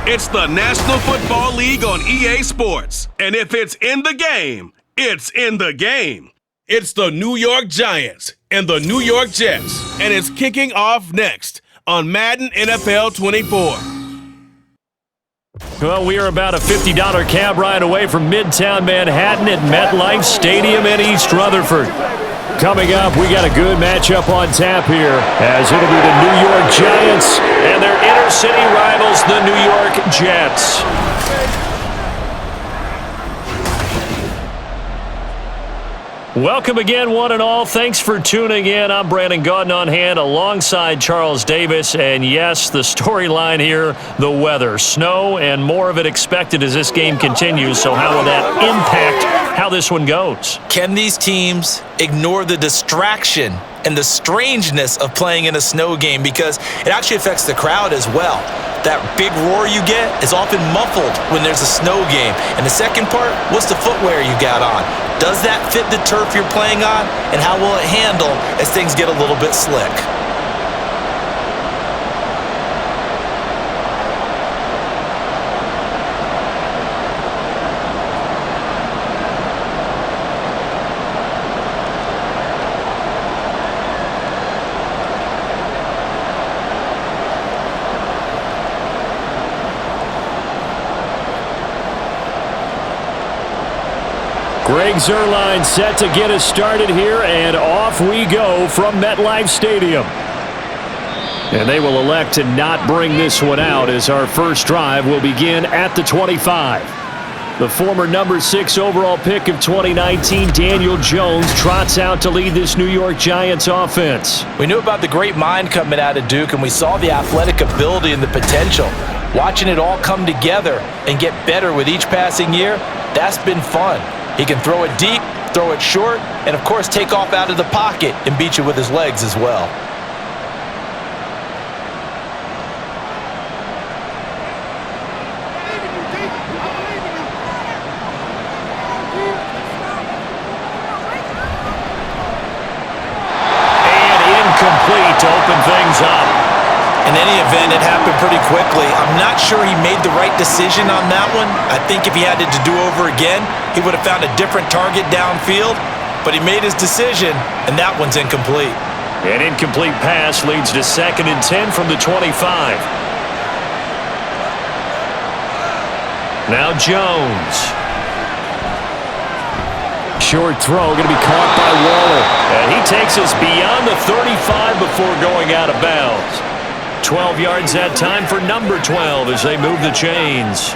It's the National Football League on EA Sports. And if it's in the game, it's in the game. It's the New York Giants and the New York Jets. And it's kicking off next on Madden NFL 24. Well, we are about a $50 cab ride away from Midtown Manhattan at MetLife Stadium in East Rutherford. Coming up, we got a good matchup on tap here, as it'll be the New York Giants and their inner-city rivals, the New York Jets. Welcome again, one and all. Thanks for tuning in. I'm Brandon Gaudin on hand alongside Charles Davis. And yes, the storyline here, the weather. Snow and more of it expected as this game continues. So how will that impact how this one goes? Can these teams ignore the distraction and the strangeness of playing in a snow game? Because it actually affects the crowd as well. That big roar you get is often muffled when there's a snow game. And the second part, what's the footwear you got on? Does that fit the turf you're playing on? And how will it handle as things get a little bit slick? Greg Zuerlein set to get us started here, and off we go from MetLife Stadium. And they will elect to not bring this one out, as our first drive will begin at the 25. The former number 6 overall pick of 2019, Daniel Jones, trots out to lead this New York Giants offense. We knew about the great mind coming out of Duke, and we saw the athletic ability and the potential. Watching it all come together and get better with each passing year, that's been fun. He can throw it deep, throw it short, and of course take off out of the pocket and beat you with his legs as well. And incomplete to open things up. In any event, it happened pretty quickly. I'm not sure he made the right decision on that one. I think if he had it to do over again, he would have found a different target downfield, but he made his decision, and that one's incomplete. An incomplete pass leads to 2nd and 10 from the 25. Now Jones. Short throw, going to be caught by Waller. And he takes us beyond the 35 before going out of bounds. 12 yards that time for number 12 as they move the chains.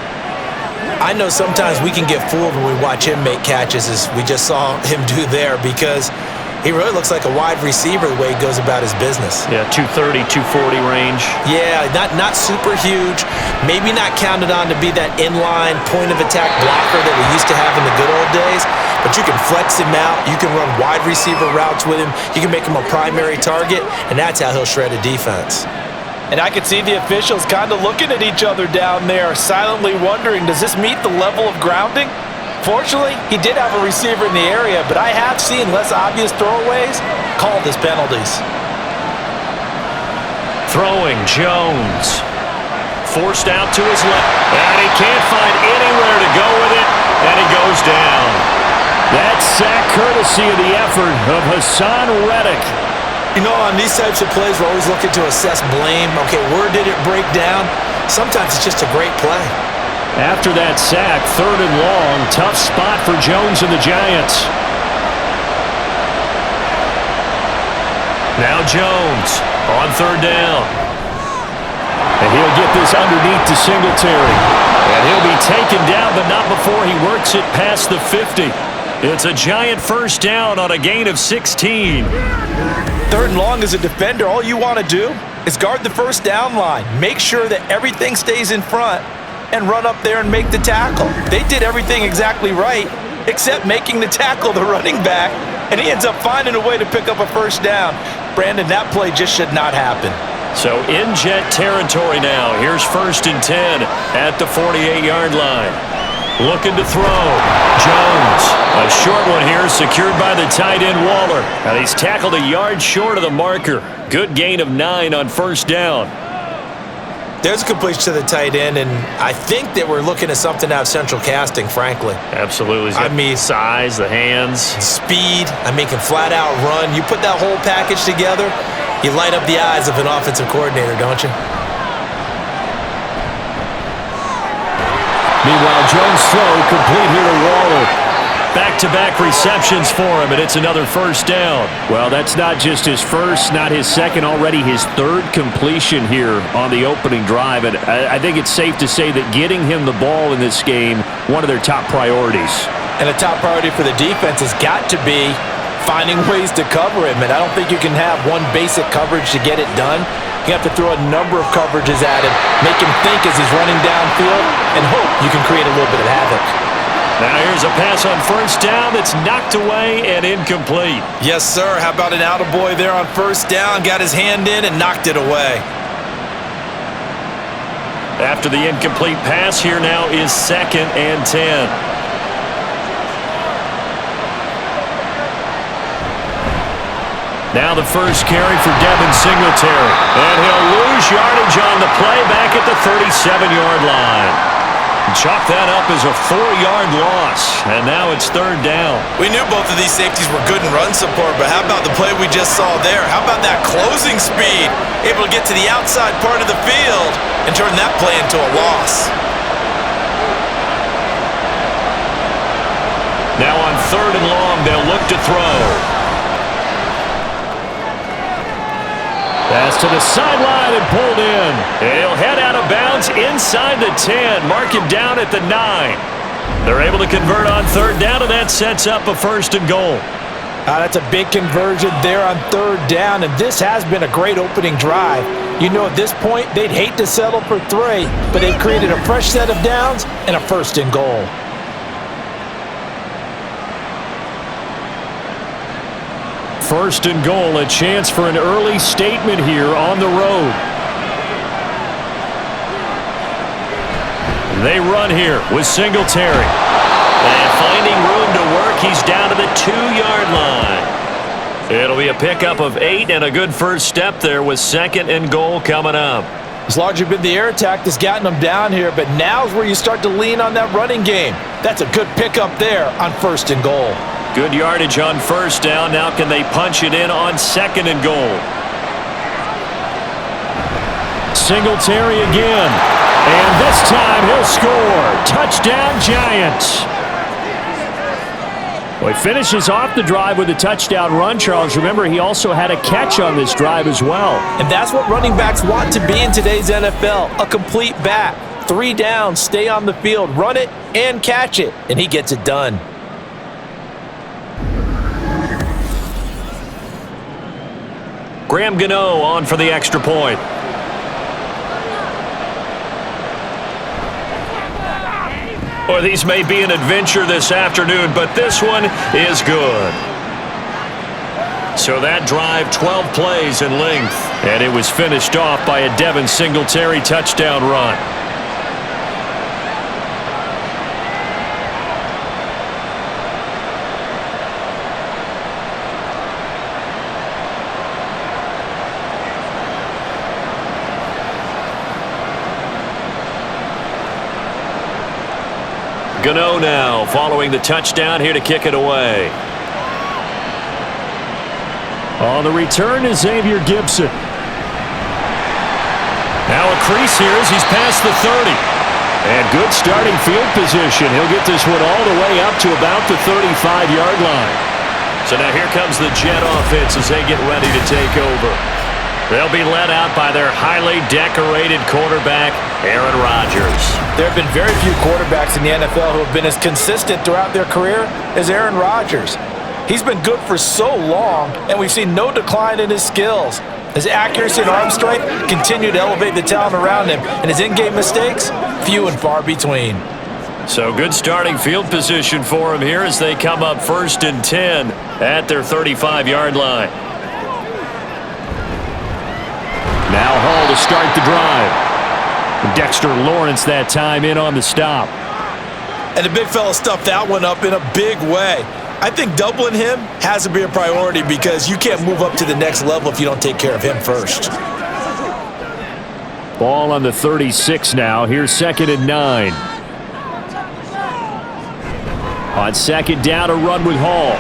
I know sometimes we can get fooled when we watch him make catches, as we just saw him do there, because he really looks like a wide receiver the way he goes about his business. Yeah, 230, 240 range. Yeah, not super huge. Maybe not counted on to be that inline point-of-attack blocker that we used to have in the good old days, but you can flex him out. You can run wide receiver routes with him. You can make him a primary target, and that's how he'll shred a defense. And I could see the officials kind of looking at each other down there, silently wondering, does this meet the level of grounding? Fortunately, he did have a receiver in the area, but I have seen less obvious throwaways called as penalties. Throwing, Jones. Forced out to his left, and he can't find anywhere to go with it, and he goes down. That sack courtesy of the effort of Hassan Reddick. You know, on these types of plays, we're always looking to assess blame. Okay, where did it break down? Sometimes it's just a great play. After that sack, 3rd and long, tough spot for Jones and the Giants. Now Jones on 3rd down. And he'll get this underneath to Singletary. And he'll be taken down, but not before he works it past the 50. It's a Giant first down on a gain of 16. 3rd and long as a defender, all you want to do is guard the first down line. Make sure that everything stays in front and run up there and make the tackle. They did everything exactly right, except making the tackle the running back, and he ends up finding a way to pick up a first down. Brandon, that play just should not happen. So in Jet territory now. Here's 1st and 10 at the 48-yard line. Looking to throw. Jones. A short one here, secured by the tight end Waller. And he's tackled a yard short of the marker. Good gain of 9 on 1st down. There's a completion to the tight end, and I think that we're looking at something out of central casting, frankly. Absolutely. I mean, size, the hands. Speed, can flat out run. You put that whole package together, you light up the eyes of an offensive coordinator, don't you? Meanwhile, Jones' throw complete here to Waller. Back-to-back receptions for him, and it's another first down. Well, that's not just his first, not his second, already his third completion here on the opening drive. And I think it's safe to say that getting him the ball in this game, one of their top priorities. And a top priority for the defense has got to be finding ways to cover him. And I don't think you can have one basic coverage to get it done. You have to throw a number of coverages at him, make him think as he's running downfield, and hope you can create a little bit of havoc. Now here's a pass on first down that's knocked away and incomplete. Yes, sir. How about an attaboy there on first down? Got his hand in and knocked it away. After the incomplete pass, here now is 2nd and 10. Now the first carry for Devin Singletary. And he'll lose yardage on the play back at the 37-yard line. Chalk that up as a 4-yard loss, and now it's 3rd down. We knew both of these safeties were good in run support, but how about the play we just saw there? How about that closing speed? Able to get to the outside part of the field and turn that play into a loss. Now on 3rd and long, they'll look to throw. Pass to the sideline and pulled in. And he'll head out of bounds inside the 10. Mark him down at the 9. They're able to convert on 3rd down, and that sets up a 1st and goal. That's a big conversion there on 3rd down, and this has been a great opening drive. You know, at this point, they'd hate to settle for 3, but they've created a fresh set of downs and a 1st and goal. First and goal, a chance for an early statement here on the road. They run here with Singletary. And finding room to work, he's down to the 2-yard line. It'll be a pickup of 8 and a good first step there with 2nd and goal coming up. It's largely been the air attack that's gotten them down here, but now's where you start to lean on that running game. That's a good pickup there on 1st and goal. Good yardage on first down. Now can they punch it in on 2nd and goal? Singletary again. And this time he'll score. Touchdown, Giants. Well, he finishes off the drive with a touchdown run, Charles. Remember, he also had a catch on this drive as well. And that's what running backs want to be in today's NFL, a complete back. 3 downs, stay on the field, run it, and catch it. And he gets it done. Graham Gano on for the extra point. Or these may be an adventure this afternoon, but this one is good. So that drive, 12 plays in length, and it was finished off by a Devin Singletary touchdown run. Gano now following the touchdown here to kick it away. On the return is Xavier Gibson. Now a crease here as he's past the 30. And good starting field position. He'll get this one all the way up to about the 35-yard line. So now here comes the Jet offense as they get ready to take over. They'll be led out by their highly decorated quarterback, Aaron Rodgers. There have been very few quarterbacks in the NFL who have been as consistent throughout their career as Aaron Rodgers. He's been good for so long, and we've seen no decline in his skills. His accuracy and arm strength continue to elevate the talent around him, and his in-game mistakes, few and far between. So good starting field position for him here as they come up 1st and 10 at their 35-yard line. Now Hall to start the drive. Dexter Lawrence that time in on the stop. And the big fella stuffed that one up in a big way. I think doubling him has to be a priority because you can't move up to the next level if you don't take care of him first. Ball on the 36 now. Here's 2nd and 9. On 2nd down, a run with Hall.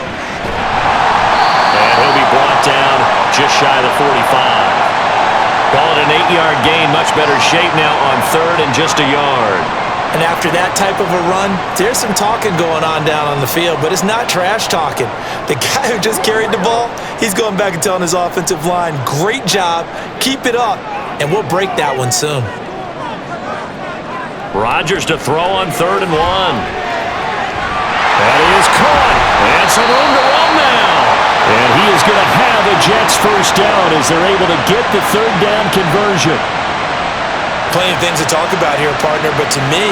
And he'll be brought down just shy of the 45. Call it an 8-yard gain. Much better shape now on 3rd and just a yard. And after that type of a run, there's some talking going on down on the field, but it's not trash talking. The guy who just carried the ball, he's going back and telling his offensive line, great job, keep it up, and we'll break that one soon. Rodgers to throw on 3rd and 1. That is caught. And some room to run now. And he is going to have a Jets first down as they're able to get the 3rd down conversion. Plenty of things to talk about here, partner, but to me,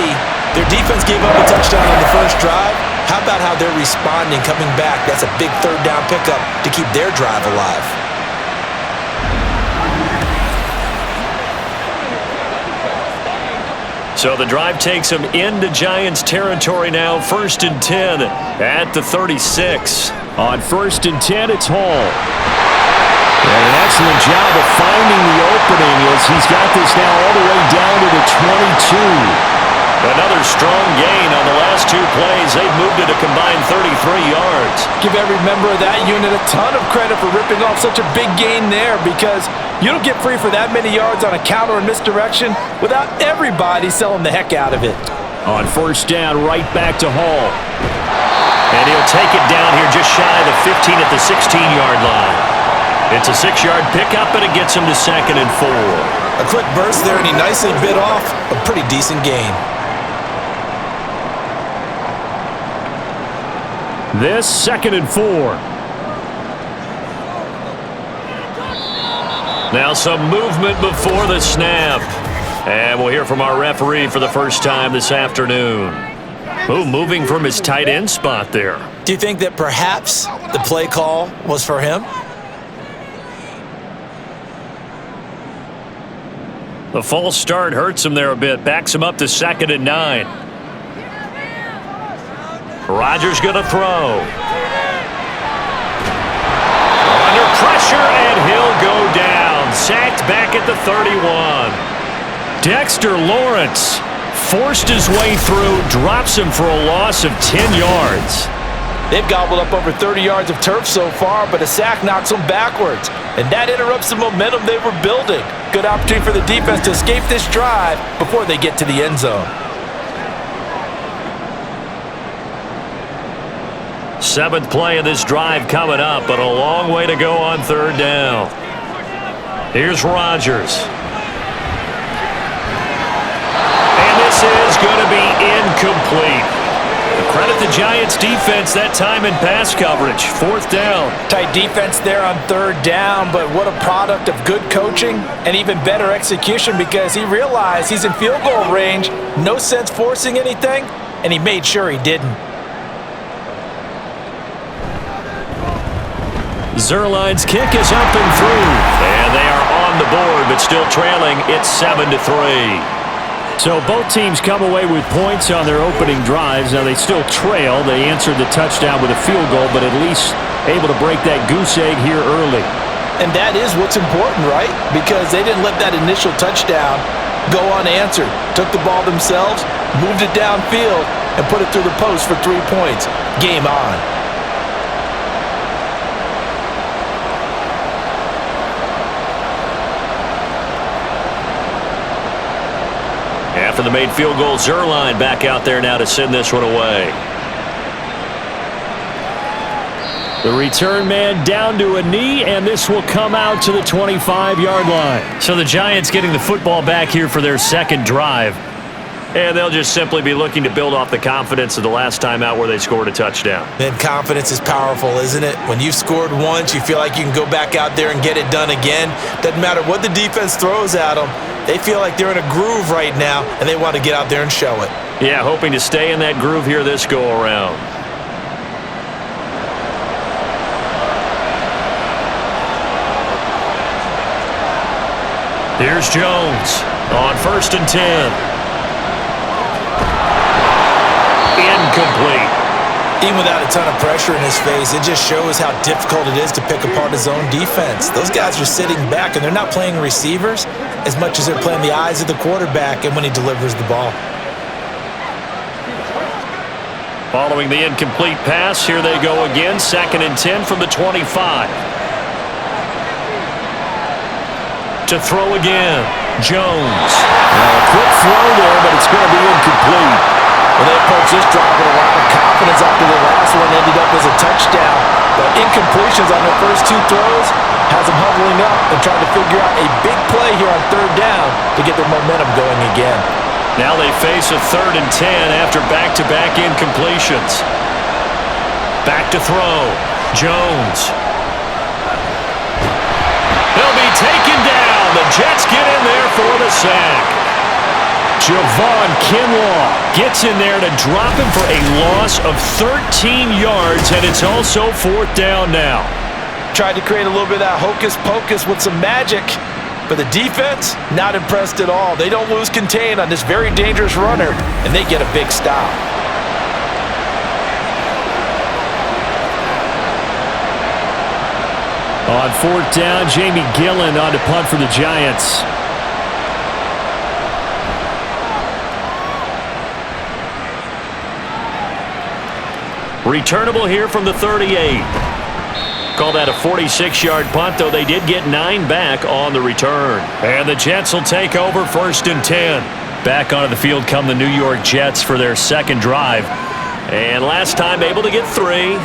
their defense gave up a touchdown on the first drive. How about how they're responding, coming back? That's a big 3rd down pickup to keep their drive alive. So the drive takes them into Giants territory now. 1st and 10 at the 36. On 1st and 10, it's Hall. And an excellent job of finding the opening as he's got this now all the way down to the 22. Another strong gain on the last 2 plays. They've moved it a combined 33 yards. Give every member of that unit a ton of credit for ripping off such a big gain there, because you don't get free for that many yards on a counter or misdirection without everybody selling the heck out of it. On 1st down, right back to Hall. And he'll take it down here just shy of the 15 at the 16-yard line. It's a 6-yard pickup, and it gets him to 2nd and 4. A quick burst there, and he nicely bit off a pretty decent gain. This 2nd and 4. Now some movement before the snap. And we'll hear from our referee for the first time this afternoon. Oh, moving from his tight end spot there. Do you think that perhaps the play call was for him? The false start hurts him there a bit. Backs him up to 2nd and 9. Rodgers going to throw. Under pressure, and he'll go down. Sacked back at the 31. Dexter Lawrence forced his way through, drops him for a loss of 10 yards. They've gobbled up over 30 yards of turf so far, but a sack knocks them backwards, and that interrupts the momentum they were building. Good opportunity for the defense to escape this drive before they get to the end zone. 7th play of this drive coming up, but a long way to go on 3rd down. Here's Rodgers. And this is going to be incomplete. Credit the Giants defense that time in pass coverage. 4th down. Tight defense there on 3rd down, but what a product of good coaching and even better execution, because he realized he's in field goal range. No sense forcing anything, and he made sure he didn't. Zerline's kick is up and through. And they are on the board, but still trailing. It's 7-3. So both teams come away with points on their opening drives. Now they still trail. They answered the touchdown with a field goal, but at least able to break that goose egg here early. And that is what's important, right? Because they didn't let that initial touchdown go unanswered. Took the ball themselves, moved it downfield, and put it through the post for 3 points. Game on. After the made field goal, Zerline back out there now to send this one away. The return man down to a knee, and this will come out to the 25-yard line. So the Giants getting the football back here for their 2nd drive. And they'll just simply be looking to build off the confidence of the last time out where they scored a touchdown. Then confidence is powerful, isn't it? When you've scored once, you feel like you can go back out there and get it done again. Doesn't matter what the defense throws at them. They feel like they're in a groove right now, and they want to get out there and show it. Yeah, hoping to stay in that groove here this go-around. Here's Jones on 1st and 10. Incomplete. Even without a ton of pressure in his face, it just shows how difficult it is to pick apart his own defense. Those guys are sitting back, and they're not playing receivers as much as they're playing the eyes of the quarterback and when he delivers the ball. Following the incomplete pass, here they go again, 2nd and 10 from the 25. To throw again, Jones. A quick throw there, but it's going to be incomplete. Well, they approached this drive with a lot of confidence after the last one ended up as a touchdown. But incompletions on their first 2 throws has them huddling up and trying to figure out a big play here on 3rd down to get their momentum going again. Now they face a 3rd and 10 after back-to-back incompletions. Back to throw. Jones. He'll be taken down. The Jets get in there for the sack. Javon Kinlaw gets in there to drop him for a loss of 13 yards, and it's also 4th down now. Tried to create a little bit of that hocus-pocus with some magic, but the defense, not impressed at all. They don't lose contain on this very dangerous runner, and they get a big stop. On 4th down, Jamie Gillen on to punt for the Giants. Returnable here from the 38. Call that a 46-yard punt, though they did get 9 back on the return. And the Jets will take over 1st and 10. Back onto the field come the New York Jets for their 2nd drive. And last time able to get 3.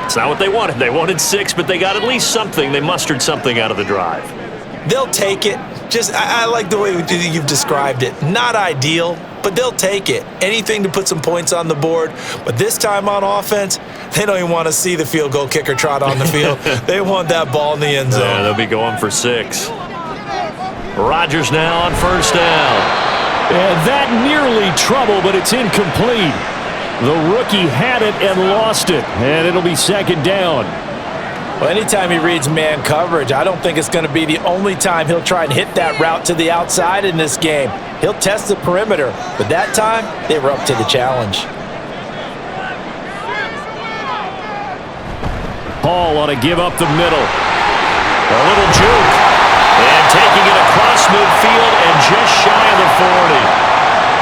It's not what they wanted. They wanted 6, but they got at least something. They mustered something out of the drive. They'll take it. I like the way you've described it. Not ideal, but they'll take it. Anything to put some points on the board. But this time on offense, they don't even want to see the field goal kicker trot on the field. They want that ball in the end zone. Yeah, they'll be going for 6. Rodgers now on 1st down. And that nearly trouble, but it's incomplete. The rookie had it and lost it, and it'll be 2nd down. Well, anytime he reads man coverage, I don't think it's going to be the only time he'll try and hit that route to the outside in this game. He'll test the perimeter, but that time, they were up to the challenge. Hall ought to give up the middle. A little juke. And taking it across midfield and just shy of the 40.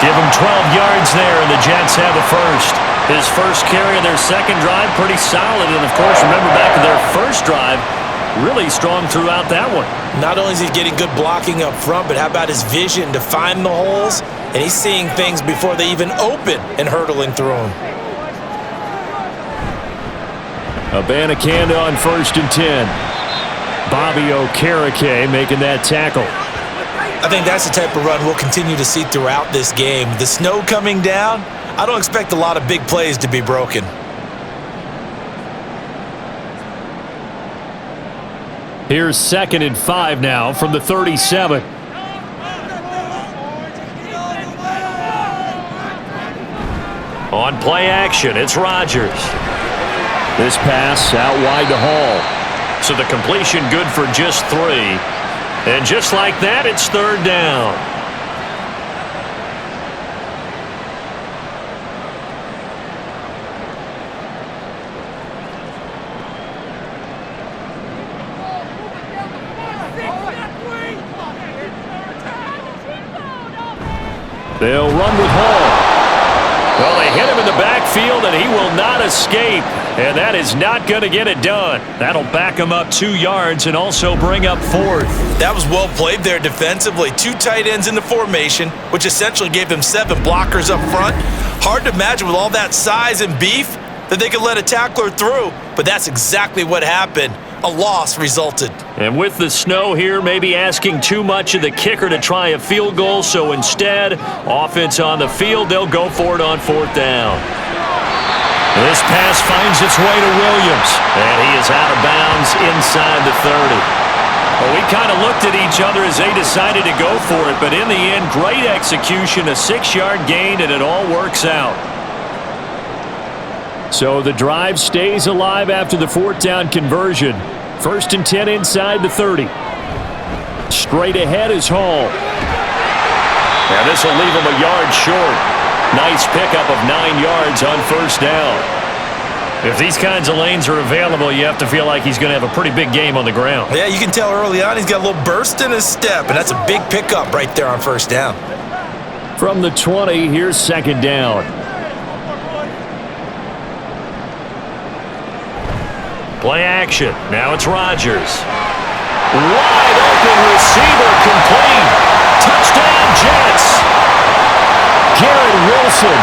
Give him 12 yards there, and the Jets have the first. His first carry of their 2nd drive, pretty solid. And, of course, remember back to their 1st drive, really strong throughout that one. Not only is he getting good blocking up front, but how about his vision to find the holes? And he's seeing things before they even open and hurtling through them. Abanikanda on 1st and 10. Bobby Okereke making that tackle. I think that's the type of run we'll continue to see throughout this game. The snow coming down, I don't expect a lot of big plays to be broken. Here's 2nd and 5 now from the 37. On play action, it's Rodgers. This pass out wide to Hall. So the completion good for just 3. And just like that, it's 3rd down. They'll run with Hall. Well, they hit him in the backfield, and he will not escape. And that is not going to get it done. That'll back him up 2 yards and also bring up 4th. That was well played there defensively. 2 tight ends in the formation, which essentially gave them 7 blockers up front. Hard to imagine with all that size and beef that they could let a tackler through, but that's exactly what happened. A loss resulted. And with the snow here, maybe asking too much of the kicker to try a field goal, so instead, offense on the field, they'll go for it on 4th down. This pass finds its way to Williams, and he is out of bounds inside the 30. Well, we kind of looked at each other as they decided to go for it, but in the end, great execution, a 6-yard gain, and it all works out. So the drive stays alive after the 4th down conversion. 1st and 10 inside the 30. Straight ahead is Hall. And this will leave him a yard short. Nice pickup of 9 yards on 1st down. If these kinds of lanes are available, you have to feel like he's going to have a pretty big game on the ground. Yeah, you can tell early on he's got a little burst in his step, and that's a big pickup right there on first down. From the 20, here's second down. Play action. Now it's Rodgers. Wide open receiver complete. Touchdown Jets. Garrett Wilson,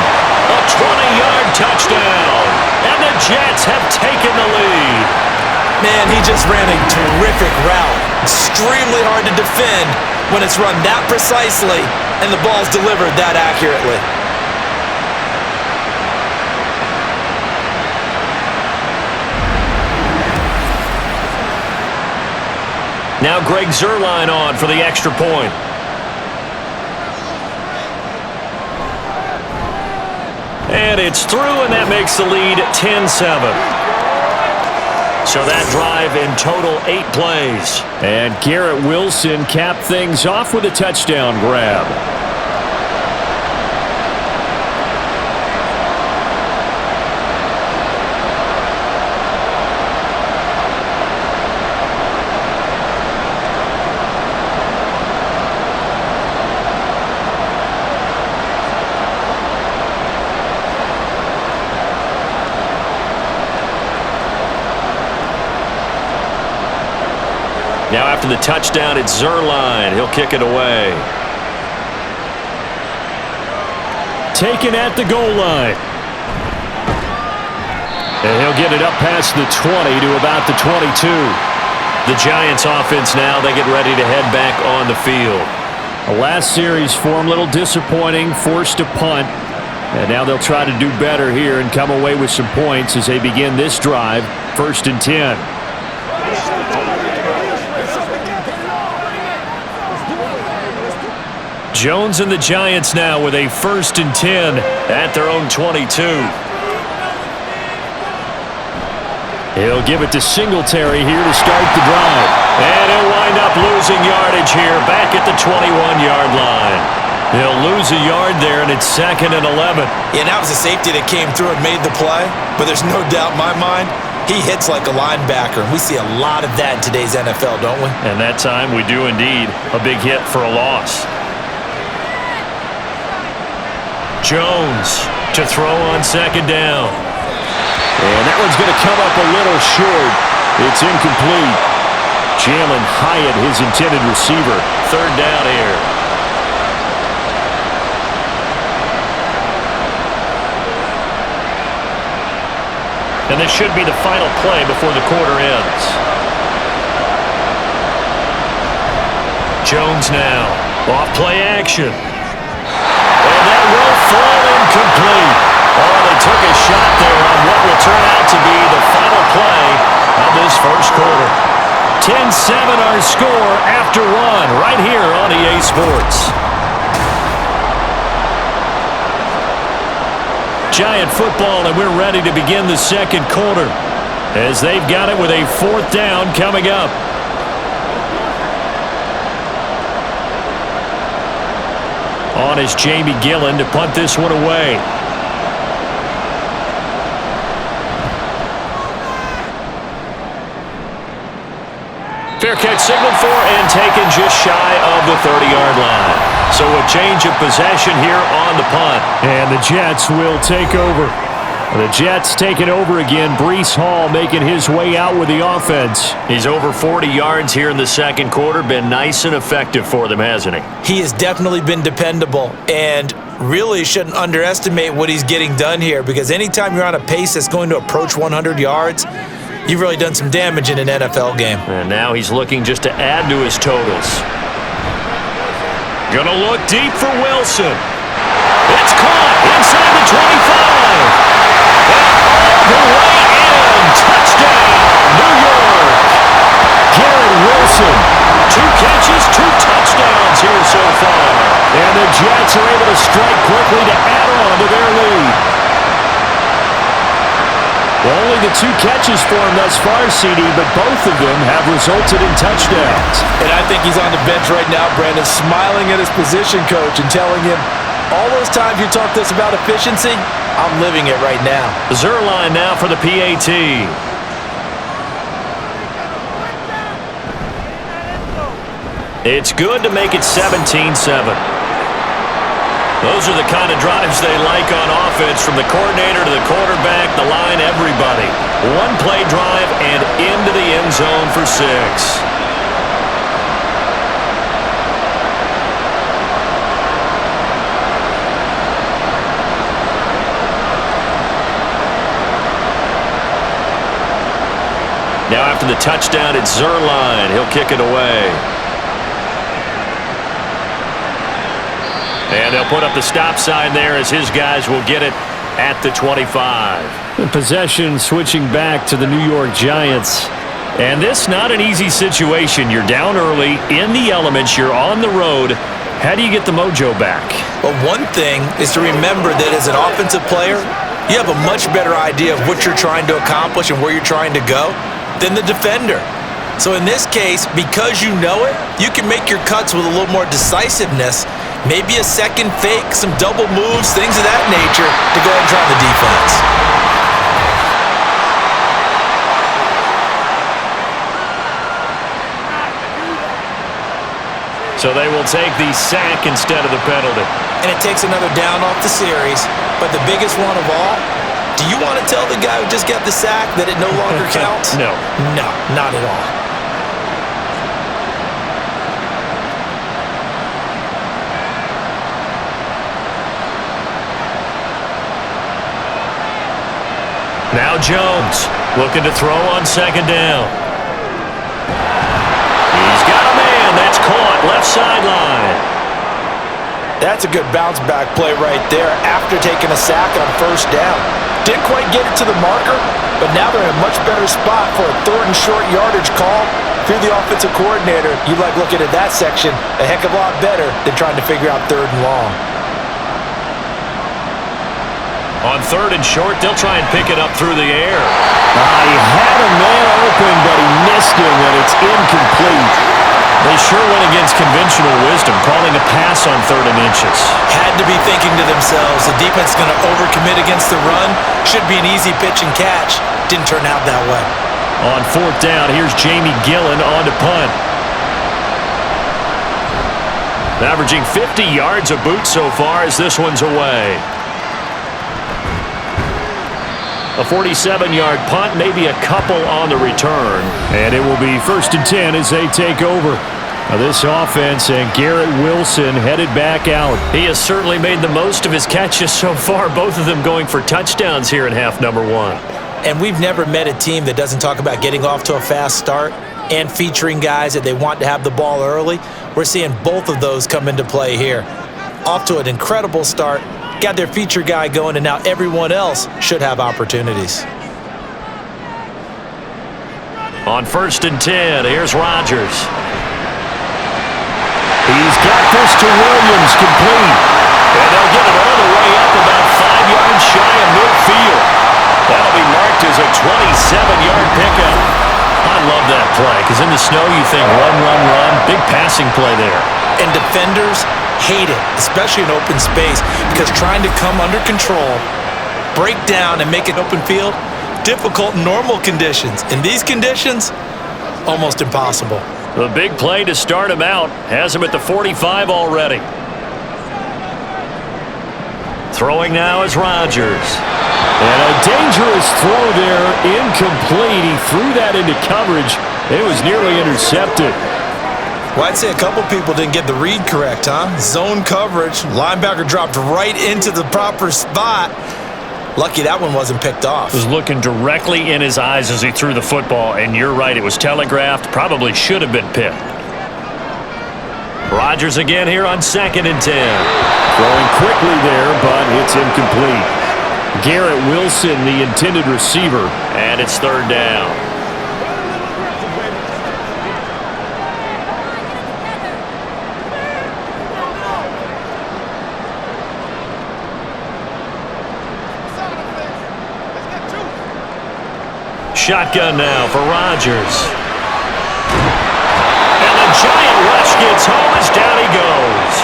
a 20-yard touchdown. And the Jets have taken the lead. Man, he just ran a terrific route. Extremely hard to defend when it's run that precisely and the ball's delivered that accurately. Now Greg Zuerlein on for the extra point. And it's through, and that makes the lead 10-7. So that drive in total 8 plays. And Garrett Wilson capped things off with a touchdown grab. Now after the touchdown, it's Zuerlein. He'll kick it away. Taken at the goal line. And he'll get it up past the 20 to about the 22. The Giants offense now, they get ready to head back on the field. The last series for him, a little disappointing, forced a punt. And now they'll try to do better here and come away with some points as they begin this drive, 1st and 10. Jones and the Giants now with a 1st and 10 at their own 22. He'll give it to Singletary here to start the drive. And he'll wind up losing yardage here back at the 21-yard line. He'll lose a yard there, and it's 2nd and 11. Yeah, and that was a safety that came through and made the play. But there's no doubt in my mind, he hits like a linebacker. We see a lot of that in today's NFL, don't we? And that time we do indeed. A big hit for a loss. Jones to throw on 2nd down. And that one's going to come up a little short. It's incomplete. Jalen Hyatt, his intended receiver. 3rd down here. And this should be the final play before the quarter ends. Jones now. Off play action. And that will fall incomplete. Oh, they took a shot there on what will turn out to be the final play of this 1st quarter. 10-7 our score after 1 right here on EA Sports. Giant football, and we're ready to begin the 2nd quarter as they've got it with a 4th down coming up. On is Jamie Gillen to punt this one away. Fair catch signaled for and taken just shy of the 30-yard line. So a change of possession here on the punt. And the Jets will take over. The Jets taking over again. Breece Hall making his way out with the offense. He's over 40 yards here in the 2nd quarter. Been nice and effective for them, hasn't he? He has definitely been dependable, and really shouldn't underestimate what he's getting done here, because anytime you're on a pace that's going to approach 100 yards, you've really done some damage in an NFL game. And now he's looking just to add to his totals. Gonna look deep for Wilson. It's caught inside the 25. And all the way in. Touchdown, New York. Garrett Wilson. 2 catches, 2 touchdowns here so far. And the Jets are able to strike quickly to add on to their lead. Only the 2 catches for him thus far, CD, but both of them have resulted in touchdowns. And I think he's on the bench right now, Brandon, smiling at his position coach and telling him, all those times you talked to us about efficiency, I'm living it right now. Zerline now for the PAT. It's good to make it 17-7. Those are the kind of drives they like on offense, from the coordinator to the quarterback, the line, everybody. One-play drive and into the end zone for 6. Now after the touchdown, it's Zerline. He'll kick it away. And they'll put up the stop sign there as his guys will get it at the 25. The possession switching back to the New York Giants. And this not an easy situation. You're down early, in the elements, you're on the road. How do you get the mojo back? Well, one thing is to remember that as an offensive player, you have a much better idea of what you're trying to accomplish and where you're trying to go than the defender. So in this case, because you know it, you can make your cuts with a little more decisiveness. Maybe a second fake, some double moves, things of that nature to go ahead and try the defense. So they will take the sack instead of the penalty. And it takes another down off the series. But the biggest one of all, do you want to tell the guy who just got the sack that it no longer counts? No. No, not at all. Now Jones looking to throw on second down. He's got a man. That's caught left sideline. That's a good bounce back play right there after taking a sack on first down. Didn't quite get it to the marker, but now they're in a much better spot for a 3rd and short yardage call. If you're the offensive coordinator, you like looking at that section a heck of a lot better than trying to figure out 3rd and long. On 3rd and short, they'll try and pick it up through the air. He had a man open, but he missed him, and it's incomplete. They sure went against conventional wisdom, calling a pass on 3rd and inches. Had to be thinking to themselves, the defense is going to overcommit against the run. Should be an easy pitch and catch. Didn't turn out that way. On 4th down, here's Jamie Gillen on to punt. Averaging 50 yards a boot so far as this one's away. A 47-yard punt, maybe a couple on the return. And it will be 1st and 10 as they take over. Now this offense, and Garrett Wilson headed back out. He has certainly made the most of his catches so far, both of them going for touchdowns here in half number 1. And we've never met a team that doesn't talk about getting off to a fast start and featuring guys that they want to have the ball early. We're seeing both of those come into play here. Off to an incredible start. Got their feature guy going, and now everyone else should have opportunities. On 1st and 10, here's Rodgers. He's got this to Williams, complete. And they'll get it all the way up about 5 yards shy of midfield. That'll be marked as a 27-yard pickup. I love that play, because in the snow you think run, run, run. Big passing play there. And defenders hate it, especially in open space, because trying to come under control, break down, and make it open field, difficult in normal conditions. In these conditions, almost impossible. The big play to start him out has him at the 45 already. Throwing now is Rodgers. And a dangerous throw there, incomplete. He threw that into coverage. It was nearly intercepted. Well, I'd say a couple people didn't get the read correct, huh? Zone coverage. Linebacker dropped right into the proper spot. Lucky that one wasn't picked off. Was looking directly in his eyes as he threw the football, and you're right, it was telegraphed. Probably should have been picked. Rodgers again here on 2nd and 10. Throwing quickly there, but it's incomplete. Garrett Wilson, the intended receiver. And it's 3rd down. Shotgun now for Rodgers. And the giant rush gets home as down he goes.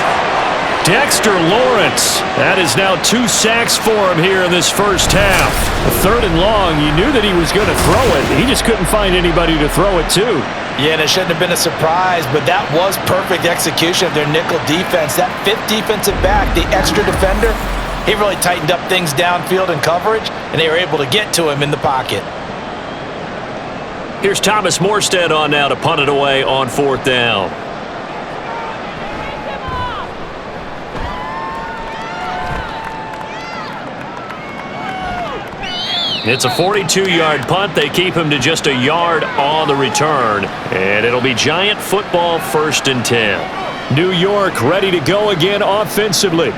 Dexter Lawrence Lawrence. That is now 2 sacks for him here in this first half. Third and long, you knew that he was going to throw it. He just couldn't find anybody to throw it to. Yeah, and it shouldn't have been a surprise, but that was perfect execution of their nickel defense. That fifth defensive back, the extra defender, he really tightened up things downfield in coverage, and they were able to get to him in the pocket. Here's Thomas Morstead on now to punt it away on 4th down. It's a 42-yard punt. They keep him to just a yard on the return. And it'll be Giant football 1st and 10. New York ready to go again offensively.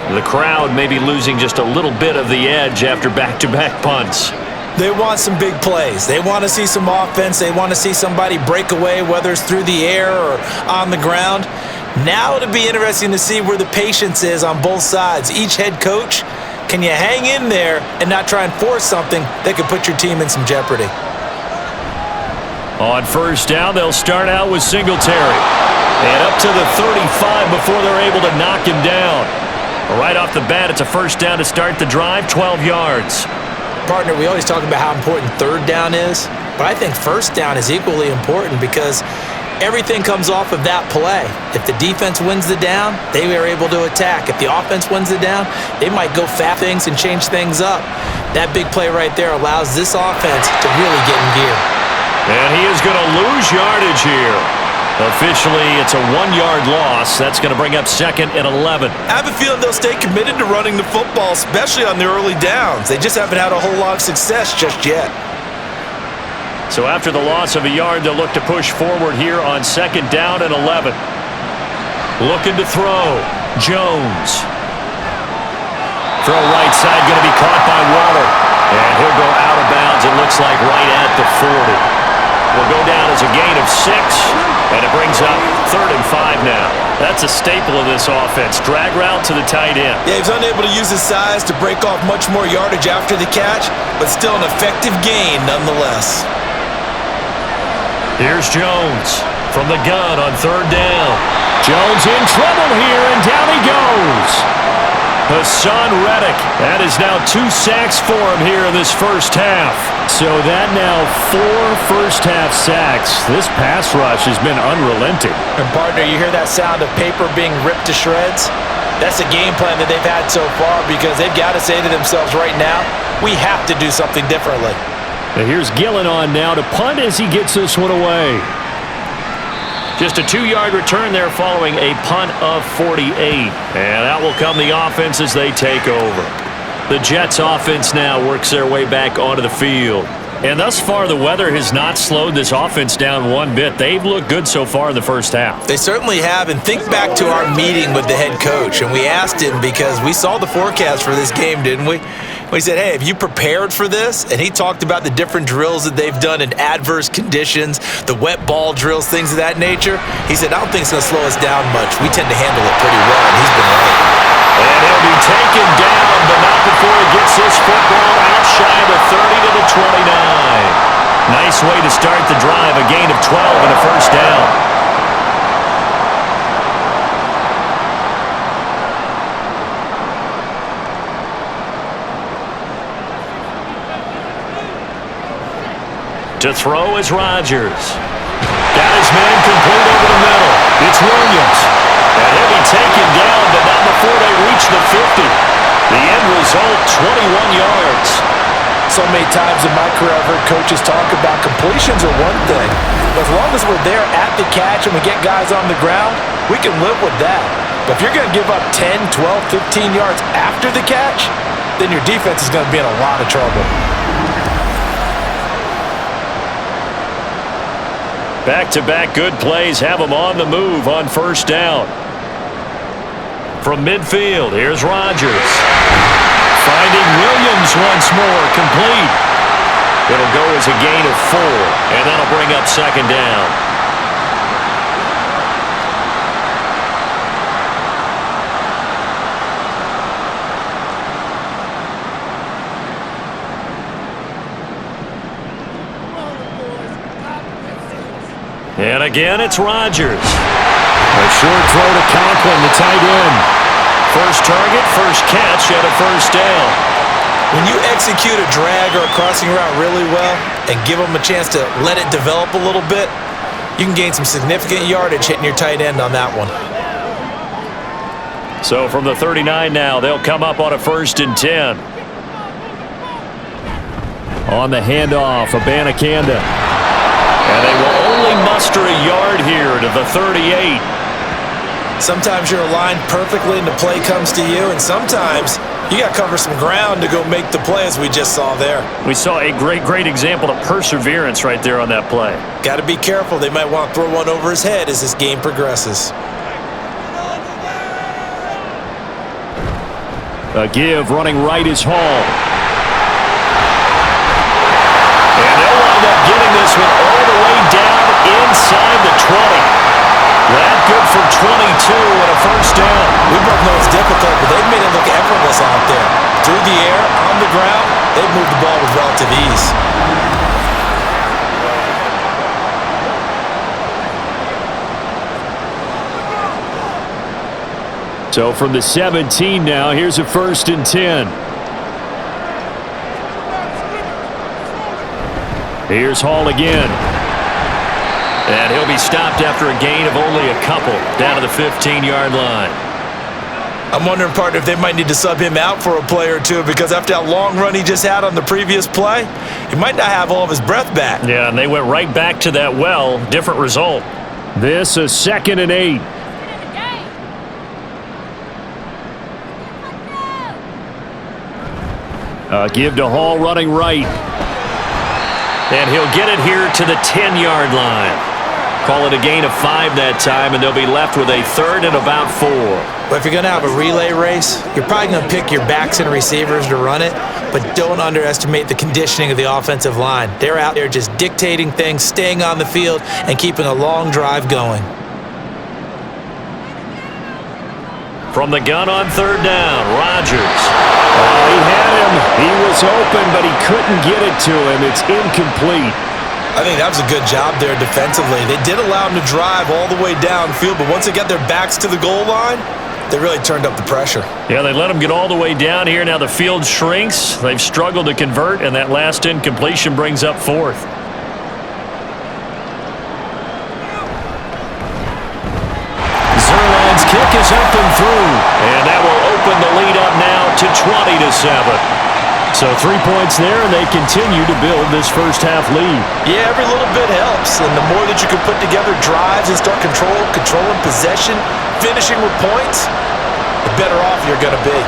The crowd may be losing just a little bit of the edge after back-to-back punts. They want some big plays. They want to see some offense. They want to see somebody break away, whether it's through the air or on the ground. Now it'll be interesting to see where the patience is on both sides. Each head coach, can you hang in there and not try and force something that could put your team in some jeopardy? On 1st down, they'll start out with Singletary. And up to the 35 before they're able to knock him down. Right off the bat, it's a 1st down to start the drive, 12 yards. Partner, we always talk about how important 3rd down is, but I think 1st down is equally important because everything comes off of that play. If the defense wins the down, they are able to attack. If the offense wins the down, they might go fast things and change things up. That big play right there allows this offense to really get in gear. And he is going to lose yardage here. Officially, it's a 1-yard loss. That's going to bring up 2nd and 11. I have a feeling they'll stay committed to running the football, especially on the early downs. They just haven't had a whole lot of success just yet. So after the loss of a yard, they'll look to push forward here on 2nd down and 11. Looking to throw. Jones. Throw right side, going to be caught by Waller. And he'll go out of bounds, it looks like, right at the 40. Will go down as a gain of 6, and it brings up 3rd and 5 now. That's a staple of this offense. Drag route to the tight end. Yeah, he's unable to use his size to break off much more yardage after the catch, but still an effective gain nonetheless. Here's Jones from the gun on 3rd down. Jones in trouble here, and down he goes. Hassan Reddick. That is now 2 sacks for him here in this first half. So that now 4 first-half sacks. This pass rush has been unrelenting. And, partner, you hear that sound of paper being ripped to shreds? That's a game plan that they've had so far because they've got to say to themselves right now, we have to do something differently. And here's Gillen on now to punt as he gets this one away. Just a 2-yard return there following a punt of 48. And that will come the offense as they take over. The Jets offense now works their way back onto the field. And thus far, the weather has not slowed this offense down one bit. They've looked good so far in the first half. They certainly have. And think back to our meeting with the head coach. And we asked him because we saw the forecast for this game, didn't we? We said, hey, have you prepared for this? And he talked about the different drills that they've done in adverse conditions, the wet ball drills, things of that nature. He said, I don't think it's going to slow us down much. We tend to handle it pretty well, and he's been right. And he'll be taken down, but not before he gets this football out shy of the 30 to the 29. Nice way to start the drive, a gain of 12 and a 1st down. To throw is Rodgers. Got his man complete over the middle. It's Williams. And he'll be taken down, but not before they reach the 50. The end result, 21 yards. So many times in my career I've heard coaches talk about completions are one thing. But as long as we're there at the catch and we get guys on the ground, we can live with that. But if you're going to give up 10, 12, 15 yards after the catch, then your defense is going to be in a lot of trouble. Back-to-back good plays have them on the move on 1st down. From midfield, here's Rodgers. Finding Williams once more, complete. It'll go as a gain of 4, and that'll bring up 2nd down. And again, it's Rodgers. A short throw to Conklin, the tight end. First target, first catch, and a first down. When you execute a drag or a crossing route really well and give them a chance to let it develop a little bit, you can gain some significant yardage hitting your tight end on that one. So from the 39 now, they'll come up on a 1st and 10. On the handoff, Abanikanda. And they will only muster a yard here to the 38. Sometimes you're aligned perfectly and the play comes to you, and sometimes you got to cover some ground to go make the play, as we just saw there. We saw a great example of perseverance right there on that play. Got to be careful. They might want to throw one over his head as this game progresses. A give running right is Hall. And they'll wind up getting this one all the way down inside the 20. That good for 22 and a first down. We both know it's difficult, but they've made it look effortless out there. Through the air, on the ground, they've moved the ball with relative ease. So from the 17 now, here's a 1st and 10. Here's Hall again. And he'll be stopped after a gain of only a couple down to the 15-yard line. I'm wondering, partner, if they might need to sub him out for a play or two, because after that long run he just had on the previous play, he might not have all of his breath back. Yeah, and they went right back to that well. Different result. This is 2nd and 8. Give to Hall running right. And he'll get it here to the 10-yard line. Call it a gain of 5 that time, and they'll be left with a 3rd and about 4. Well, if you're going to have a relay race, you're probably going to pick your backs and receivers to run it, but don't underestimate the conditioning of the offensive line. They're out there just dictating things, staying on the field, and keeping a long drive going. From the gun on 3rd down, Rodgers. He had him. He was open, but he couldn't get it to him. It's incomplete. I think that was a good job there defensively. They did allow him to drive all the way downfield, but once they got their backs to the goal line, they really turned up the pressure. Yeah, they let him get all the way down here. Now the field shrinks. They've struggled to convert, and that last incompletion brings up 4th. Zerline's kick is up and through, and that will open the lead up now to 20-7. So 3 points there, and they continue to build this first half lead. Yeah, every little bit helps, and the more that you can put together drives and start controlling possession, finishing with points, the better off you're going to be.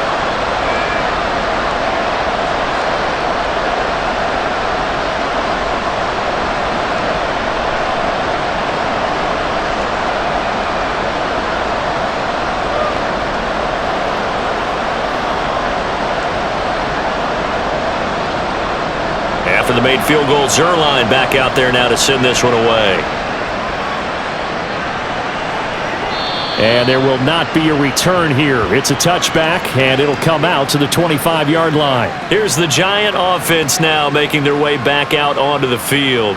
After the made field goal, Zerline back out there now to send this one away. And there will not be a return here. It's a touchback, and it'll come out to the 25-yard line. Here's the Giant offense now making their way back out onto the field.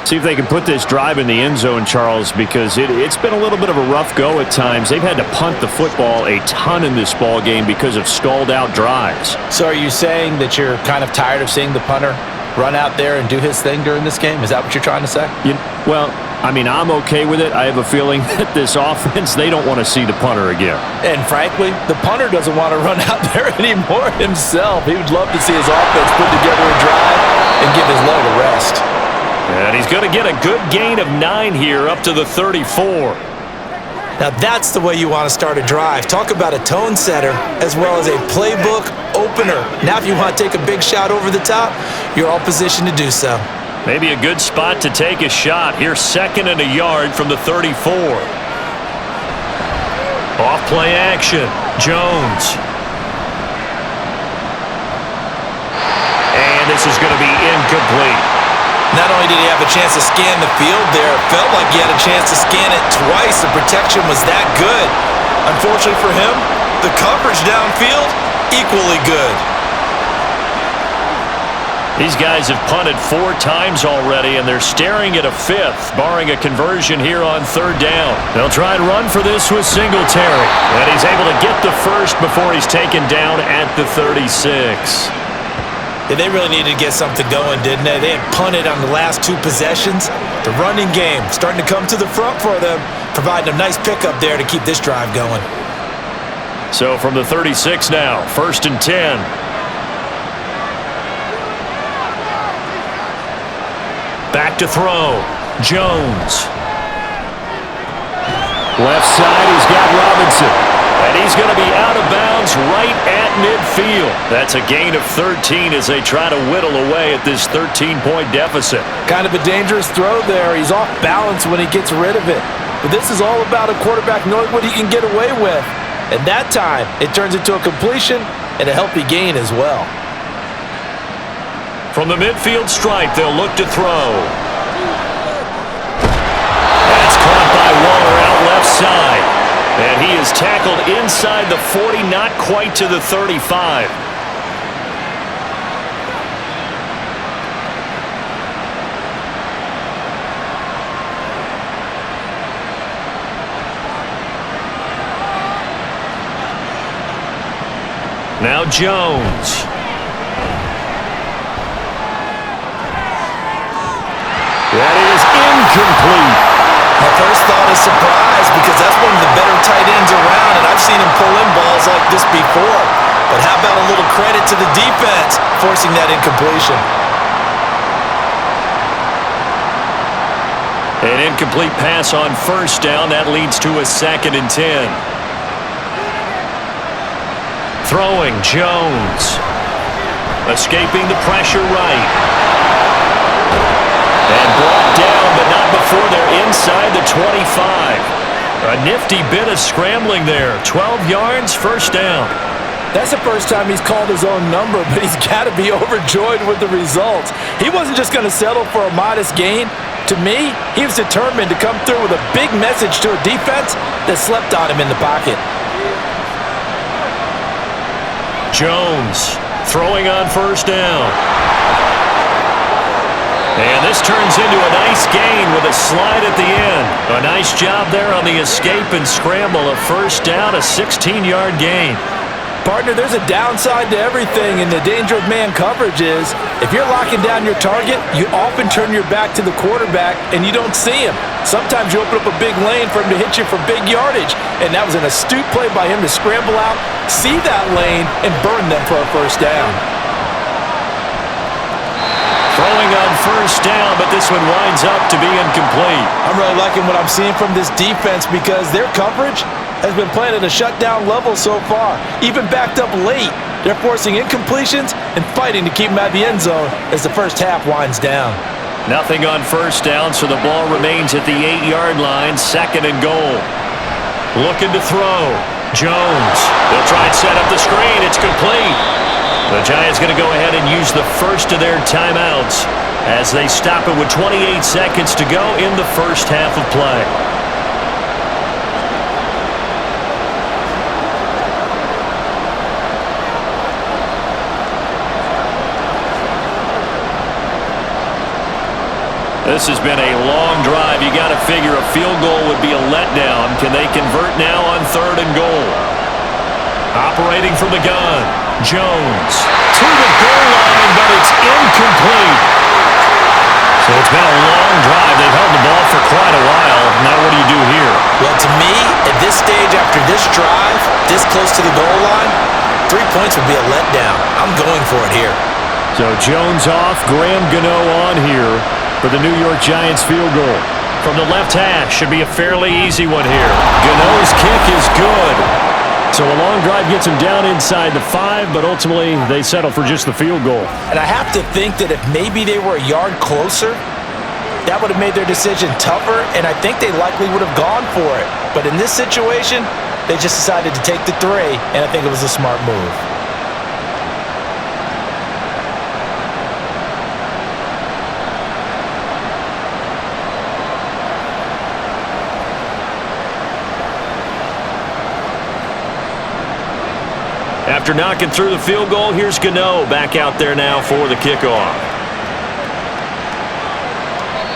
See if they can put this drive in the end zone, Charles, because it's been a little bit of a rough go at times. They've had to punt the football a ton in this ball game because of stalled-out drives. So are you saying that you're kind of tired of seeing the punter run out there and do his thing during this game? Is that what you're trying to say? Well, I mean, I'm okay with it. I have a feeling that this offense, they don't want to see the punter again. And frankly, the punter doesn't want to run out there anymore himself. He would love to see his offense put together a drive and give his leg a rest. And he's going to get a good gain of 9 here up to the 34. Now that's the way you want to start a drive. Talk about a tone setter as well as a playbook opener. Now if you want to take a big shot over the top, you're all positioned to do so. Maybe a good spot to take a shot. Here's 2nd and a yard from the 34. Off play action. Jones. And this is going to be incomplete. Not only did he have a chance to scan the field there, it felt like he had a chance to scan it twice. The protection was that good. Unfortunately for him, the coverage downfield, equally good. These guys have punted 4 times already, and they're staring at a 5th, barring a conversion here on 3rd down. They'll try and run for this with Singletary, and he's able to get the first before he's taken down at the 36. Yeah, they really needed to get something going, didn't they? They had punted on the last 2 possessions. The running game starting to come to the front for them, providing a nice pickup there to keep this drive going. So from the 36 now, 1st and 10. Back to throw. Jones. Left side, he's got Robinson. And he's going to be out of bounds right at midfield. That's a gain of 13 as they try to whittle away at this 13-point deficit. Kind of a dangerous throw there. He's off balance when he gets rid of it. But this is all about a quarterback knowing what he can get away with. And that time, it turns into a completion and a healthy gain as well. From the midfield stripe, they'll look to throw. That's caught by Waller out left side. And he is tackled inside the 40, not quite to the 35. Now Jones. That is incomplete. My first thought is surprise because that's one of the better tight ends around, and I've seen him pull in balls like this before. But how about a little credit to the defense forcing that incompletion? An incomplete pass on 1st down. That leads to a 2nd and 10. Throwing Jones. Escaping the pressure right. And brought down, but not before they're inside the 25. A nifty bit of scrambling there. 12 yards, 1st down. That's the first time he's called his own number, but he's got to be overjoyed with the results. He wasn't just going to settle for a modest gain. To me, he was determined to come through with a big message to a defense that slept on him in the pocket. Jones throwing on 1st down. And this turns into a nice gain with a slide at the end. A nice job there on the escape and scramble. A 1st down, a 16-yard gain. Partner, there's a downside to everything, and the danger of man coverage is if you're locking down your target, you often turn your back to the quarterback and you don't see him. Sometimes you open up a big lane for him to hit you for big yardage, and that was an astute play by him to scramble out, see that lane, and burn them for a 1st down. Throwing on 1st down, but this one winds up to be incomplete. I'm really liking what I'm seeing from this defense because their coverage has been playing at a shutdown level so far. Even backed up late, they're forcing incompletions and fighting to keep them out of the end zone as the 1st half winds down. Nothing on 1st down, so the ball remains at the 8-yard line, 2nd and goal. Looking to throw. Jones. They'll try and set up the screen. It's complete. The Giants going to go ahead and use the first of their timeouts as they stop it with 28 seconds to go in the 1st half of play. This has been a long drive. You got to figure a field goal would be a letdown. Can they convert now on 3rd and goal? Operating from the gun, Jones to the goal line, but it's incomplete. So it's been a long drive. They've held the ball for quite a while. Now what do you do here? Well, to me, at this stage after this drive, this close to the goal line, 3 points would be a letdown. I'm going for it here. So Jones off, Graham Gano on here for the New York Giants field goal. From the left hash, should be a fairly easy one here. Gano's kick is good. So a long drive gets them down inside the 5, but ultimately they settle for just the field goal. And I have to think that if maybe they were a yard closer, that would have made their decision tougher, and I think they likely would have gone for it. But in this situation, they just decided to take the 3, and I think it was a smart move. After knocking through the field goal, here's Gano back out there now for the kickoff.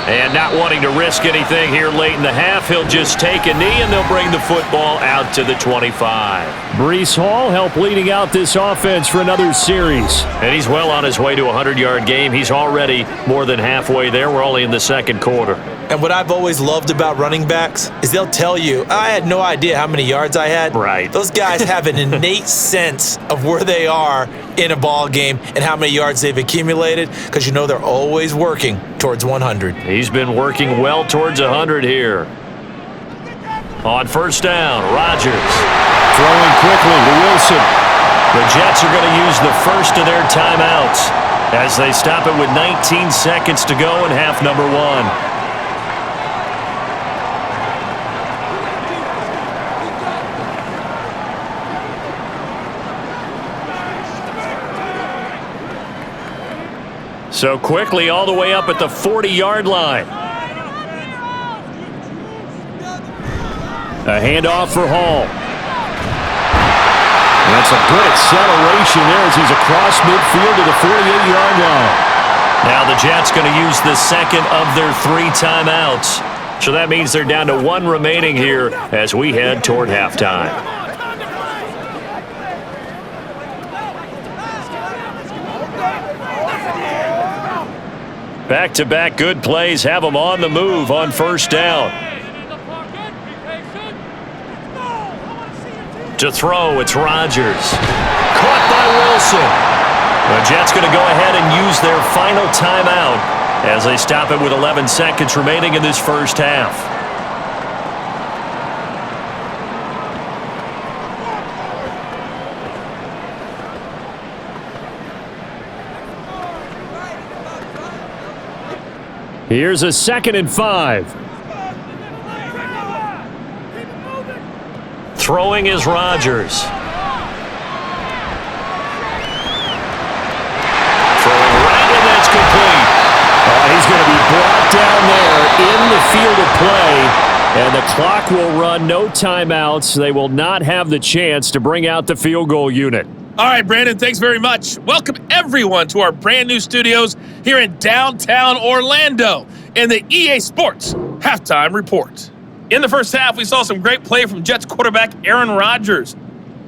And not wanting to risk anything here late in the half, he'll just take a knee, and they'll bring the football out to the 25. Breece Hall helped leading out this offense for another series. And he's well on his way to a 100-yard game. He's already more than halfway there. We're only in the second quarter. And what I've always loved about running backs is they'll tell you, I had no idea how many yards I had. Right. Those guys have an innate sense of where they are in a ball game and how many yards they've accumulated, because you know they're always working towards 100. He's been working well towards 100 here. On first down, Rodgers. Throwing quickly to Wilson. The Jets are going to use the first of their timeouts as they stop it with 19 seconds to go in half number 1. So quickly all the way up at the 40-yard line. A handoff for Hall. That's a good acceleration there as he's across midfield to the 48-yard line. Now the Jets going to use the second of their 3 timeouts. So that means they're down to 1 remaining here as we head toward halftime. Back-to-back good plays have them on the move on first down. To throw, it's Rodgers. Caught by Wilson. The Jets going to go ahead and use their final timeout as they stop it with 11 seconds remaining in this first half. Here's a 2nd and 5. Throwing is Rodgers. Throwing right, and that's complete. He's going to be brought down there in the field of play, and the clock will run. No timeouts. They will not have the chance to bring out the field goal unit. All right, Brandon, thanks very much. Welcome, everyone, to our brand new studios here in downtown Orlando in the EA Sports Halftime Report. In the first half, we saw some great play from Jets quarterback Aaron Rodgers.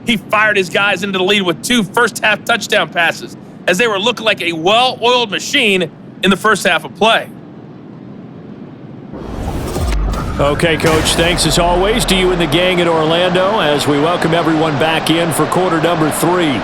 He fired his guys into the lead with 2 first-half touchdown passes as they were looking like a well-oiled machine in the first half of play. Okay, Coach, thanks as always to you and the gang in Orlando as we welcome everyone back in for quarter number 3.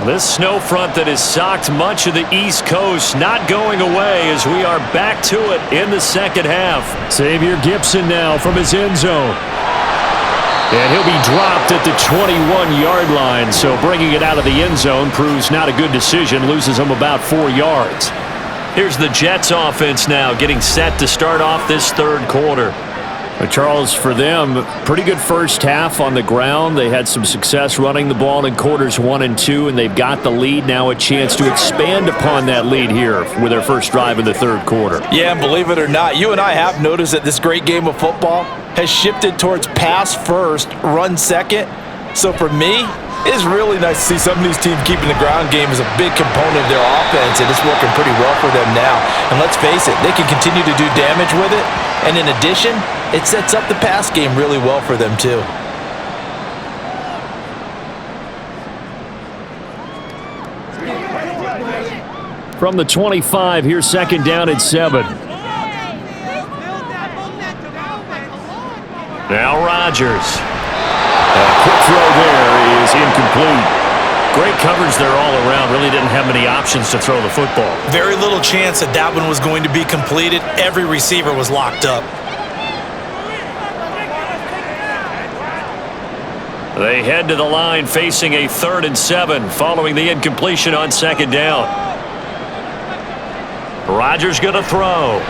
This snow front that has socked much of the East Coast not going away as we are back to it in the second half. Xavier Gipson now from his end zone. And he'll be dropped at the 21-yard line, so bringing it out of the end zone proves not a good decision, loses him about 4 yards. Here's the Jets offense now getting set to start off this third quarter. Charles, for them, pretty good first half on the ground. They had some success running the ball in quarters 1 and 2, and they've got the lead. Now a chance to expand upon that lead here with their first drive in the third quarter. Yeah, and believe it or not, you and I have noticed that this great game of football has shifted towards pass first, run second. So for me, it's really nice to see some of these teams keeping the ground game as a big component of their offense, and it's working pretty well for them now. And let's face it, they can continue to do damage with it. And in addition, it sets up the pass game really well for them too. From the 25, here's second down at 7. Now Rodgers. A quick throw there is incomplete. Great coverage there all around. Really didn't have many options to throw the football. Very little chance that one was going to be completed. Every receiver was locked up. They head to the line facing a 3rd and 7 following the incompletion on 2nd down. Rodgers going to throw.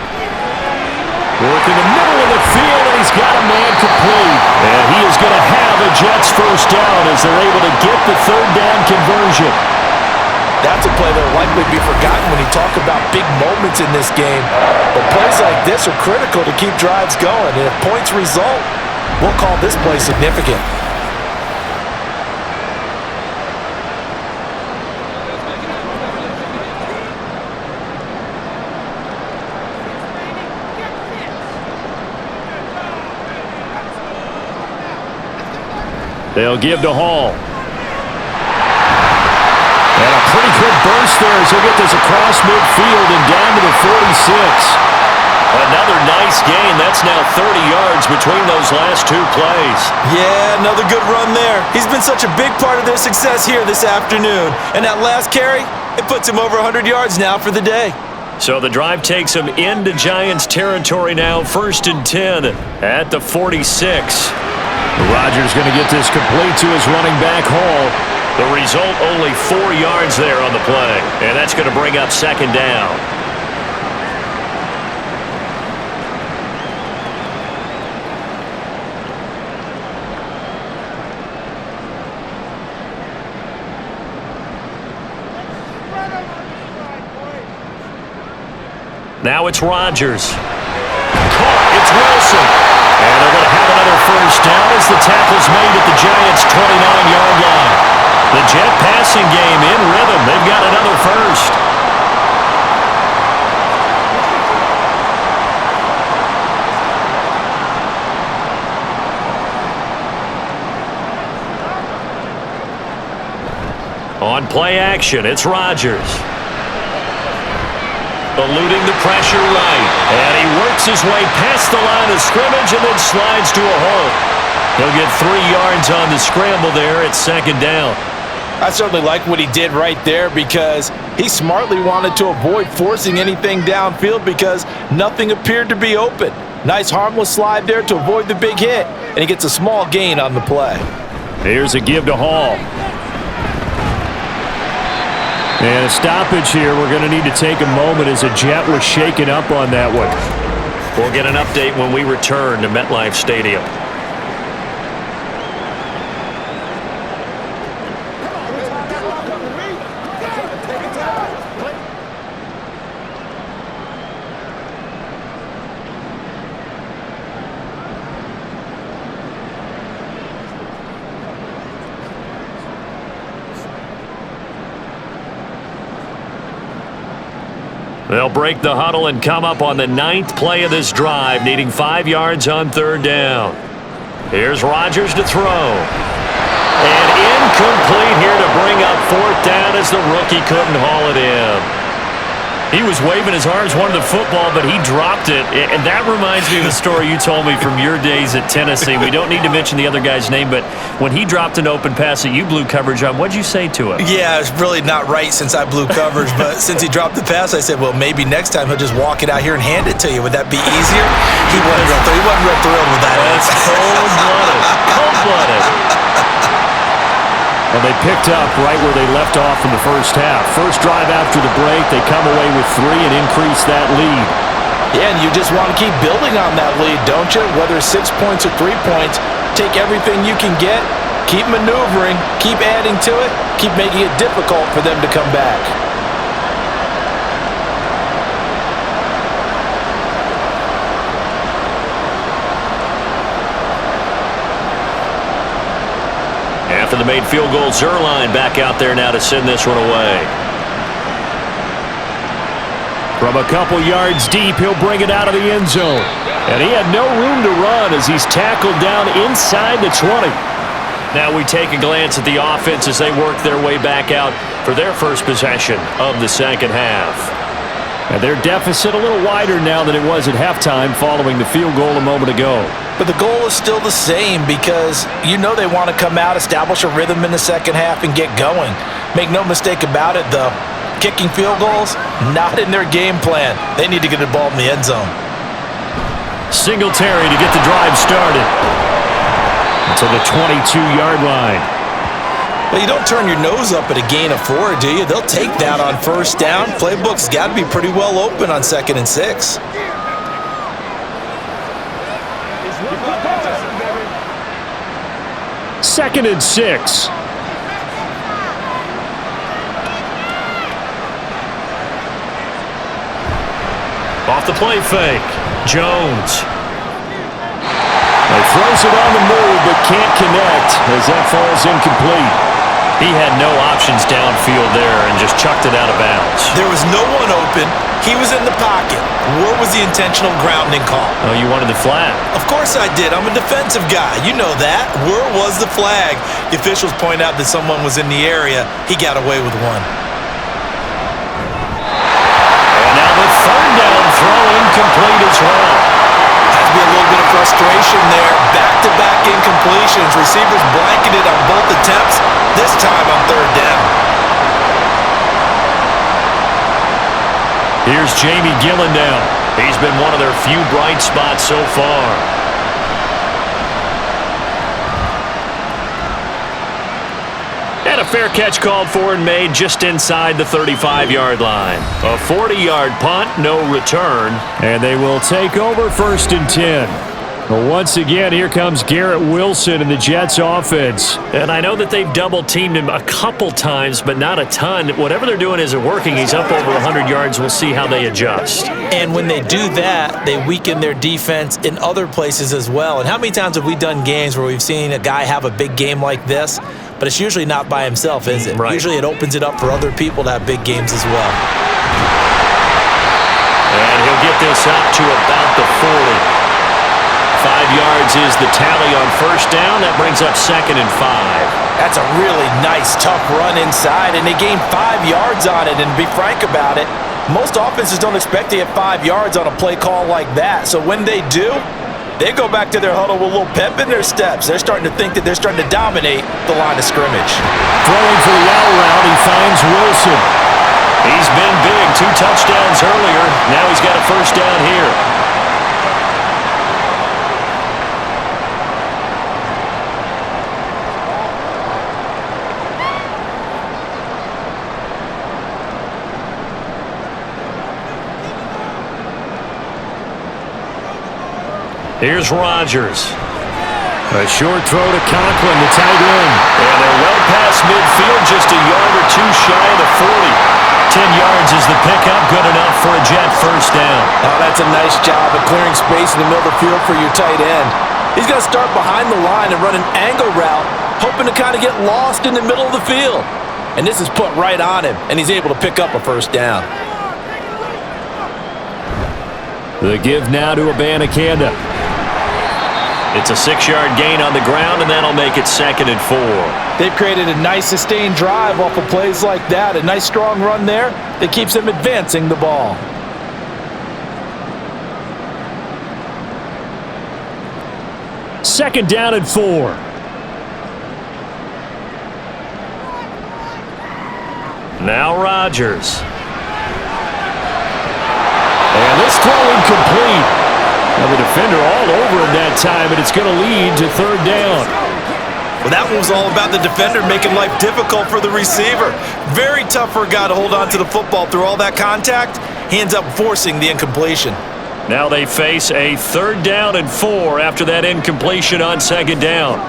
Working the middle of the field, and he's got a man complete. And he is going to have a Jets first down as they're able to get the 3rd down conversion. That's a play that will likely be forgotten when you talk about big moments in this game. But plays like this are critical to keep drives going. And if points result, we'll call this play significant. They'll give to Hall. And a pretty good burst there as he'll get this across midfield and down to the 46. Another nice gain. That's now 30 yards between those last 2 plays. Yeah, another good run there. He's been such a big part of their success here this afternoon. And that last carry, it puts him over 100 yards now for the day. So the drive takes him into Giants territory now, 1st and 10 at the 46. Rodgers going to get this complete to his running back, Hall. The result, only 4 yards there on the play. And that's going to bring up 2nd down. Now it's Rodgers. Caught. It's Wilson. And they're going to have another first down as the tackle's made at the Giants' 29-yard line. The Jet passing game in rhythm. They've got another first. On play action, it's Rodgers. Eluding the pressure right. And he works his way past the line of scrimmage and then slides to a hole. He'll get 3 yards on the scramble there at 2nd down. I certainly like what he did right there because he smartly wanted to avoid forcing anything downfield because nothing appeared to be open. Nice harmless slide there to avoid the big hit, and he gets a small gain on the play. Here's a give to Hall. And a stoppage here. We're going to need to take a moment as a Jet was shaken up on that one. We'll get an update when we return to MetLife Stadium. They'll break the huddle and come up on the 9th play of this drive, needing 5 yards on 3rd down. Here's Rodgers to throw. And incomplete here to bring up 4th down as the rookie couldn't haul it in. He was waving his arms, wanted the football, but he dropped it. And that reminds me of the story you told me from your days at Tennessee. We don't need to mention the other guy's name, but when he dropped an open pass that you blew coverage on, what'd you say to him? Yeah, it's really not right since I blew coverage, but since he dropped the pass, I said, well, maybe next time he'll just walk it out here and hand it to you. Would that be easier? He wasn't real thrilled with that. That's cold-blooded. Cold-blooded. And they picked up right where they left off in the first half. First drive after the break, they come away with 3 and increase that lead. Yeah, and you just want to keep building on that lead, don't you? Whether it's 6 points or 3 points, take everything you can get, keep maneuvering, keep adding to it, keep making it difficult for them to come back. After the made field goal, Zerline back out there now to send this one away. From a couple yards deep, he'll bring it out of the end zone. And he had no room to run as he's tackled down inside the 20. Now we take a glance at the offense as they work their way back out for their first possession of the second half. And their deficit a little wider now than it was at halftime following the field goal a moment ago. But the goal is still the same because you know they want to come out, establish a rhythm in the second half, and get going. Make no mistake about it, though. Kicking field goals, not in their game plan. They need to get the ball in the end zone. Singletary to get the drive started. to the 22-yard line. Well, you don't turn your nose up at a gain of 4, do you? They'll take that on first down. Playbook's got to be pretty well open on 2nd and 6. Second and 6. Off the play fake. Jones. He throws it on the move, but can't connect as that falls incomplete. He had no options downfield there and just chucked it out of bounds. There was no one open. He was in the pocket. Where was the intentional grounding call? Oh, you wanted the flag. Of course I did. I'm a defensive guy. You know that. Where was the flag? The officials point out that someone was in the area. He got away with one. And now the third down throw incomplete as well. Has to be a little bit of frustration there. Back-to-back incompletions. Receivers blanketed on both attempts. This time on 3rd down. Here's Jamie Gillen now. He's been one of their few bright spots so far. And a fair catch called for and made just inside the 35-yard line. A 40-yard punt, no return. And they will take over 1st and 10. Well, once again, here comes Garrett Wilson in the Jets offense. And I know that they've double-teamed him a couple times, but not a ton. Whatever they're doing isn't working. He's up over 100 yards. We'll see how they adjust. And when they do that, they weaken their defense in other places as well. And how many times have we done games where we've seen a guy have a big game like this, but it's usually not by himself, is it? Right. Usually it opens it up for other people to have big games as well. And he'll get this out to about the 40. 5 yards is the tally on first down. That brings up 2nd and 5. That's a really nice, tough run inside, and they gained 5 yards on it. And to be frank about it, most offenses don't expect to get 5 yards on a play call like that. So when they do, they go back to their huddle with a little pep in their steps. They're starting to think that they're starting to dominate the line of scrimmage. Throwing for the out route, he finds Wilson. He's been big. 2 touchdowns earlier. Now he's got a first down here. Here's Rodgers. A short throw to Conklin, the tight end. And they're well past midfield, just a yard or two shy of the 40. 10 yards is the pickup, good enough for a Jet first down. Oh, that's a nice job of clearing space in the middle of the field for your tight end. He's going to start behind the line and run an angle route, hoping to kind of get lost in the middle of the field. And this is put right on him, and he's able to pick up a first down. The give now to Abanikanda. It's a 6-yard gain on the ground, and that'll make it 2nd and 4. They've created a nice sustained drive off of plays like that. A nice strong run there that keeps them advancing the ball. Second down and 4. Now Rodgers. And this throw incomplete. Now the defender all over him that time, and it's going to lead to 3rd down. Well, that one was all about the defender making life difficult for the receiver. Very tough for a guy to hold on to the football through all that contact. He ends up forcing the incompletion. Now they face a 3rd down and 4 after that incompletion on 2nd down.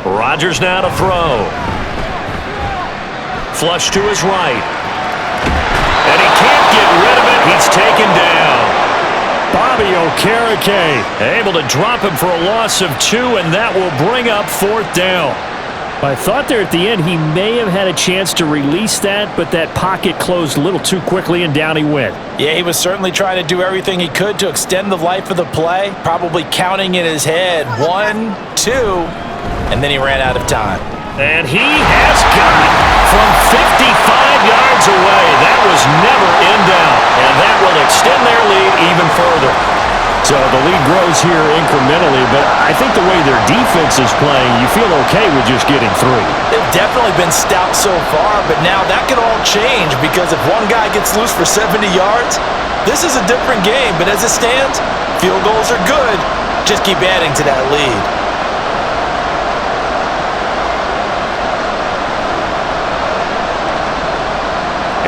Rodgers now to throw. Flush to his right. And he can't get rid of it. He's taken down. Bobby Okereke able to drop him for a loss of 2, and that will bring up 4th down. I thought there at the end he may have had a chance to release that, but that pocket closed a little too quickly, and down he went. Yeah, he was certainly trying to do everything he could to extend the life of the play, probably counting in his head 1, 2, and then he ran out of time. And he has got it from 55 yards away. That was never in doubt, and that will extend their lead even further. So the lead grows here incrementally, but I think the way their defense is playing, you feel okay with just getting 3. They've definitely been stout so far, but now that could all change because if one guy gets loose for 70 yards, this is a different game. But as it stands, field goals are good, just keep adding to that lead.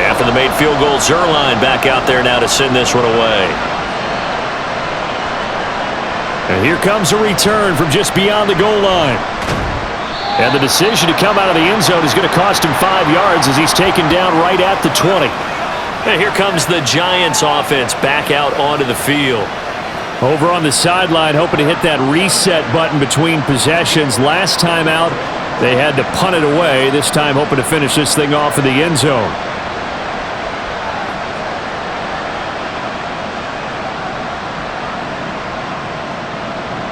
After the made field goal, Zerline back out there now to send this one away. And here comes a return from just beyond the goal line. And the decision to come out of the end zone is going to cost him 5 yards as he's taken down right at the 20. And here comes the Giants offense back out onto the field. Over on the sideline, hoping to hit that reset button between possessions. Last time out, they had to punt it away. This time hoping to finish this thing off in the end zone.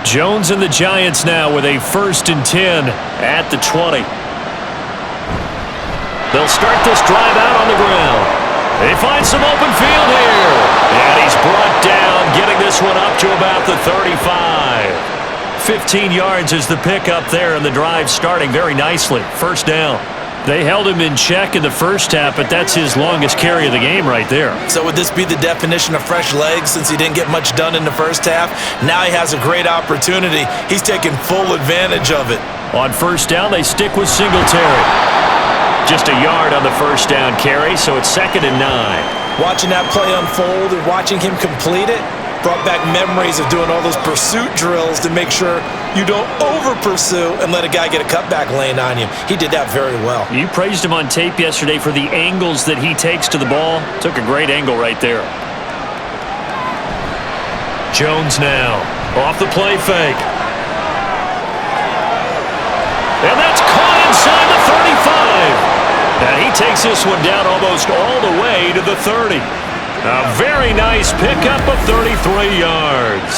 Jones and the Giants now with a 1st and 10 at the 20. They'll start this drive out on the ground. They find some open field here. And he's brought down, getting this one up to about the 35. 15 yards is the pickup there, and the drive starting very nicely. 1st down. They held him in check in the first half, but that's his longest carry of the game right there. So would this be the definition of fresh legs since he didn't get much done in the first half? Now he has a great opportunity. He's taking full advantage of it. On 1st down, they stick with Singletary. Just a yard on the 1st down carry, so it's 2nd and 9. Watching that play unfold and watching him complete it brought back memories of doing all those pursuit drills to make sure you don't over-pursue and let a guy get a cutback lane on you. He did that very well. You praised him on tape yesterday for the angles that he takes to the ball. Took a great angle right there. Jones now off the play fake. And that's caught inside the 35. And he takes this one down almost all the way to the 30. A very nice pickup of 33 yards.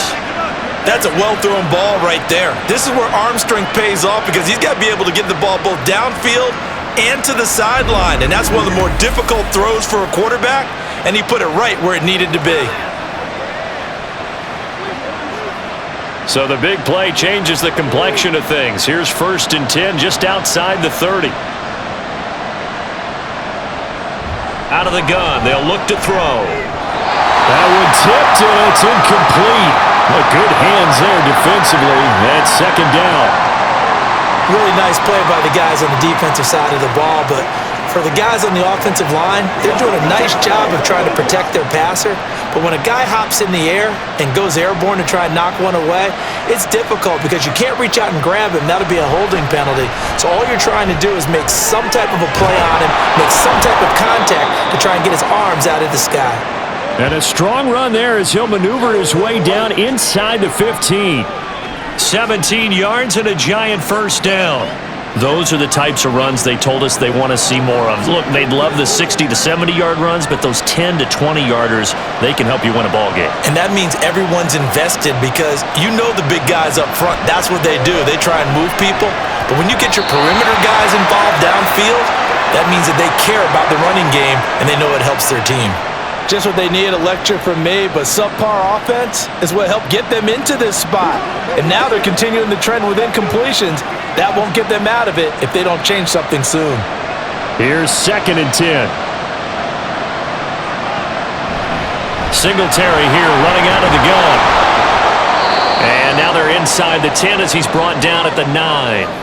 That's a well-thrown ball right there. This is where arm strength pays off because he's got to be able to get the ball both downfield and to the sideline. And that's one of the more difficult throws for a quarterback, and he put it right where it needed to be. So the big play changes the complexion of things. Here's 1st and 10 just outside the 30. Out of the gun, they'll look to throw. That one tipped, and it's incomplete. But good hands there defensively. That's 2nd down. Really nice play by the guys on the defensive side of the ball, but for the guys on the offensive line, they're doing a nice job of trying to protect their passer. But when a guy hops in the air and goes airborne to try and knock one away, it's difficult because you can't reach out and grab him. That'll be a holding penalty. So all you're trying to do is make some type of a play on him, make some type of contact to try and get his arms out of the sky. And a strong run there as he'll maneuver his way down inside the 15. 17 yards and a Giant 1st down. Those are the types of runs they told us they want to see more of. Look, they'd love the 60 to 70-yard runs, but those 10 to 20-yarders, they can help you win a ball game. And that means everyone's invested because you know the big guys up front, that's what they do. They try and move people. But when you get your perimeter guys involved downfield, that means that they care about the running game and they know it helps their team. Just what they need, a lecture from me, but subpar offense is what helped get them into this spot. And now they're continuing the trend with incompletions. That won't get them out of it if they don't change something soon. Here's 2nd and 10. Singletary here running out of the gun. And now they're inside the 10 as he's brought down at the 9.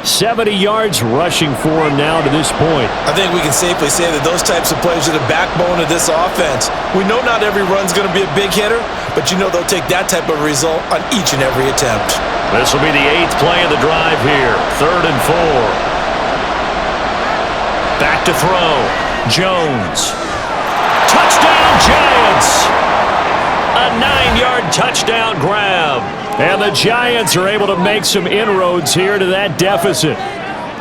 70 yards rushing for him now to this point. I think we can safely say that those types of plays are the backbone of this offense. We know not every run's going to be a big hitter, but you know they'll take that type of result on each and every attempt. This will be the 8th play of the drive here. 3rd and 4. Back to throw. Jones. Touchdown, Giants! A 9-yard touchdown grab. And the Giants are able to make some inroads here to that deficit.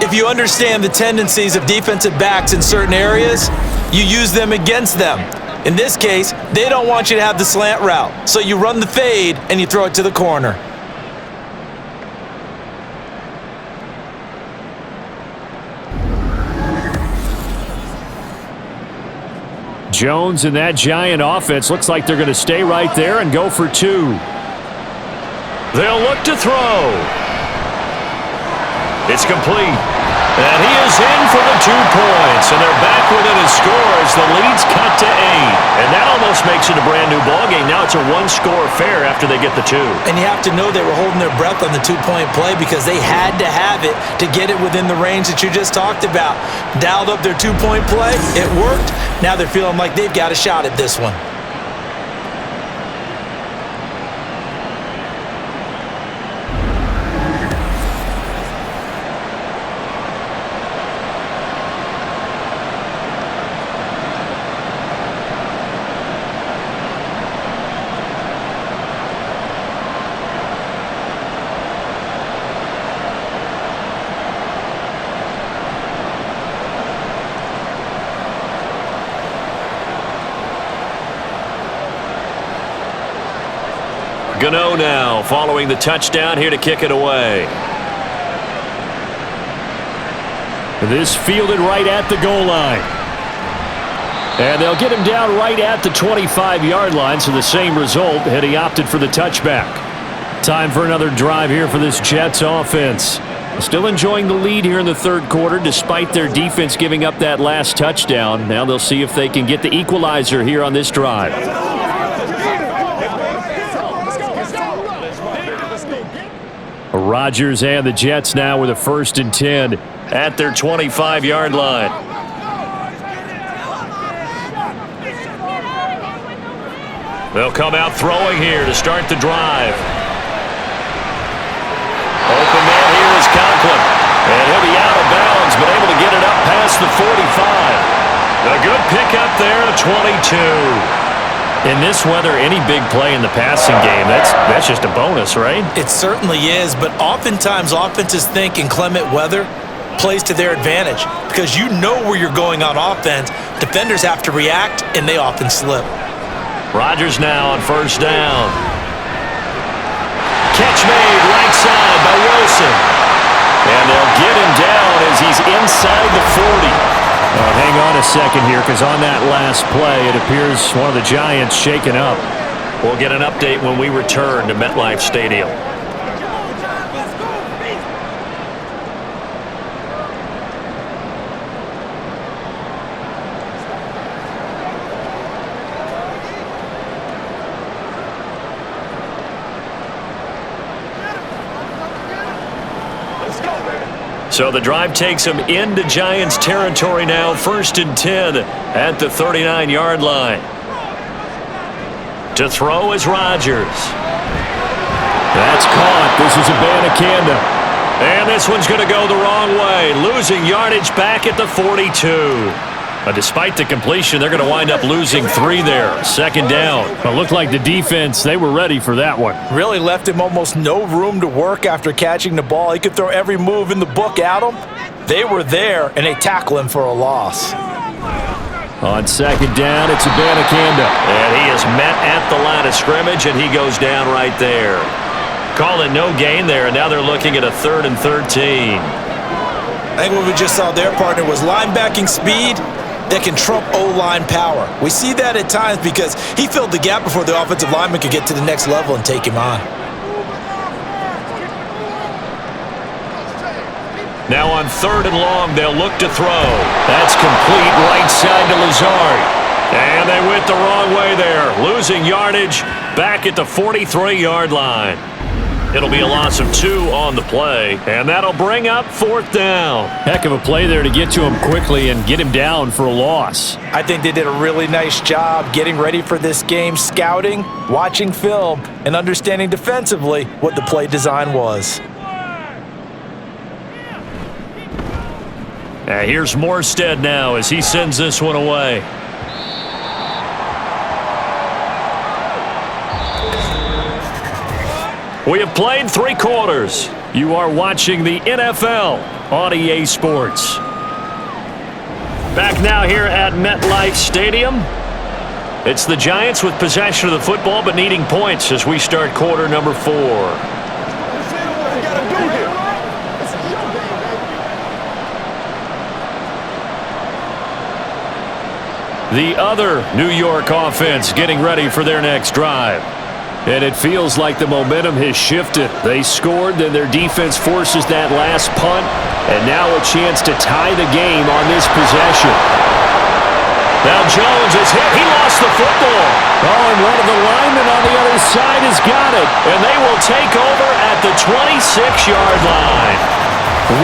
If you understand the tendencies of defensive backs in certain areas, you use them against them. In this case, they don't want you to have the slant route, so you run the fade and you throw it to the corner. Jones and that Giant offense looks like they're going to stay right there and go for 2. They'll look to throw. It's complete. And he is in for the 2 points. And they're back within a score as the lead's cut to 8. And that almost this makes it a brand-new ballgame. Now it's a one-score affair after they get the two. And you have to know they were holding their breath on the two-point play because they had to have it to get it within the range that you just talked about. Dialed up their two-point play. It worked. Now they're feeling like they've got a shot at this one. Gano now following the touchdown here to kick it away. This fielded right at the goal line. And they'll get him down right at the 25-yard line, so the same result had he opted for the touchback. Time for another drive here for this Jets offense. Still enjoying the lead here in the third quarter despite their defense giving up that last touchdown. Now they'll see if they can get the equalizer here on this drive. Rodgers and the Jets now with a 1st and 10 at their 25-yard line. They'll come out throwing here to start the drive. Open man here is Conklin. And he'll be out of bounds, but able to get it up past the 45. A good pickup there, a 22. In this weather, any big play in the passing game, that's just a bonus, right? It certainly is, but oftentimes offenses think inclement weather plays to their advantage because you know where you're going on offense. Defenders have to react, and they often slip. Rodgers now on 1st down. Catch made right side by Wilson. And they'll get him down as he's inside the 40. Hang on a second here, because on that last play, it appears one of the Giants shaken up. We'll get an update when we return to MetLife Stadium. So the drive takes them into Giants territory now. 1st and 10 at the 39-yard line. To throw is Rodgers. That's caught. This is Abanikanda. And this one's going to go the wrong way. Losing yardage back at the 42. But despite the completion, they're going to wind up losing 3 there. 2nd down. It looked like the defense, they were ready for that one. Really left him almost no room to work after catching the ball. He could throw every move in the book at him. They were there, and they tackle him for a loss. On 2nd down, it's Abanikanda. And he is met at the line of scrimmage, and he goes down right there. Calling no gain there, and now they're looking at a 3rd and 13. I think what we just saw their partner was linebacking speed that can trump O-line power. We see that at times because he filled the gap before the offensive lineman could get to the next level and take him on. Now on 3rd and long, they'll look to throw. That's complete right side to Lazard. And they went the wrong way there, losing yardage back at the 43-yard line. It'll be a loss of 2 on the play, and that'll bring up 4th down. Heck of a play there to get to him quickly and get him down for a loss. I think they did a really nice job getting ready for this game, scouting, watching film, and understanding defensively what the play design was. Here's Morstead now as he sends this one away. We have played 3 quarters. You are watching the NFL on EA Sports. Back now here at MetLife Stadium. It's the Giants with possession of the football but needing points as we start quarter number 4. The other New York offense getting ready for their next drive. And it feels like the momentum has shifted. They scored, then their defense forces that last punt, and now a chance to tie the game on this possession. Now Jones is hit. He lost the football. Oh, and one of the linemen on the other side has got it. And they will take over at the 26-yard line.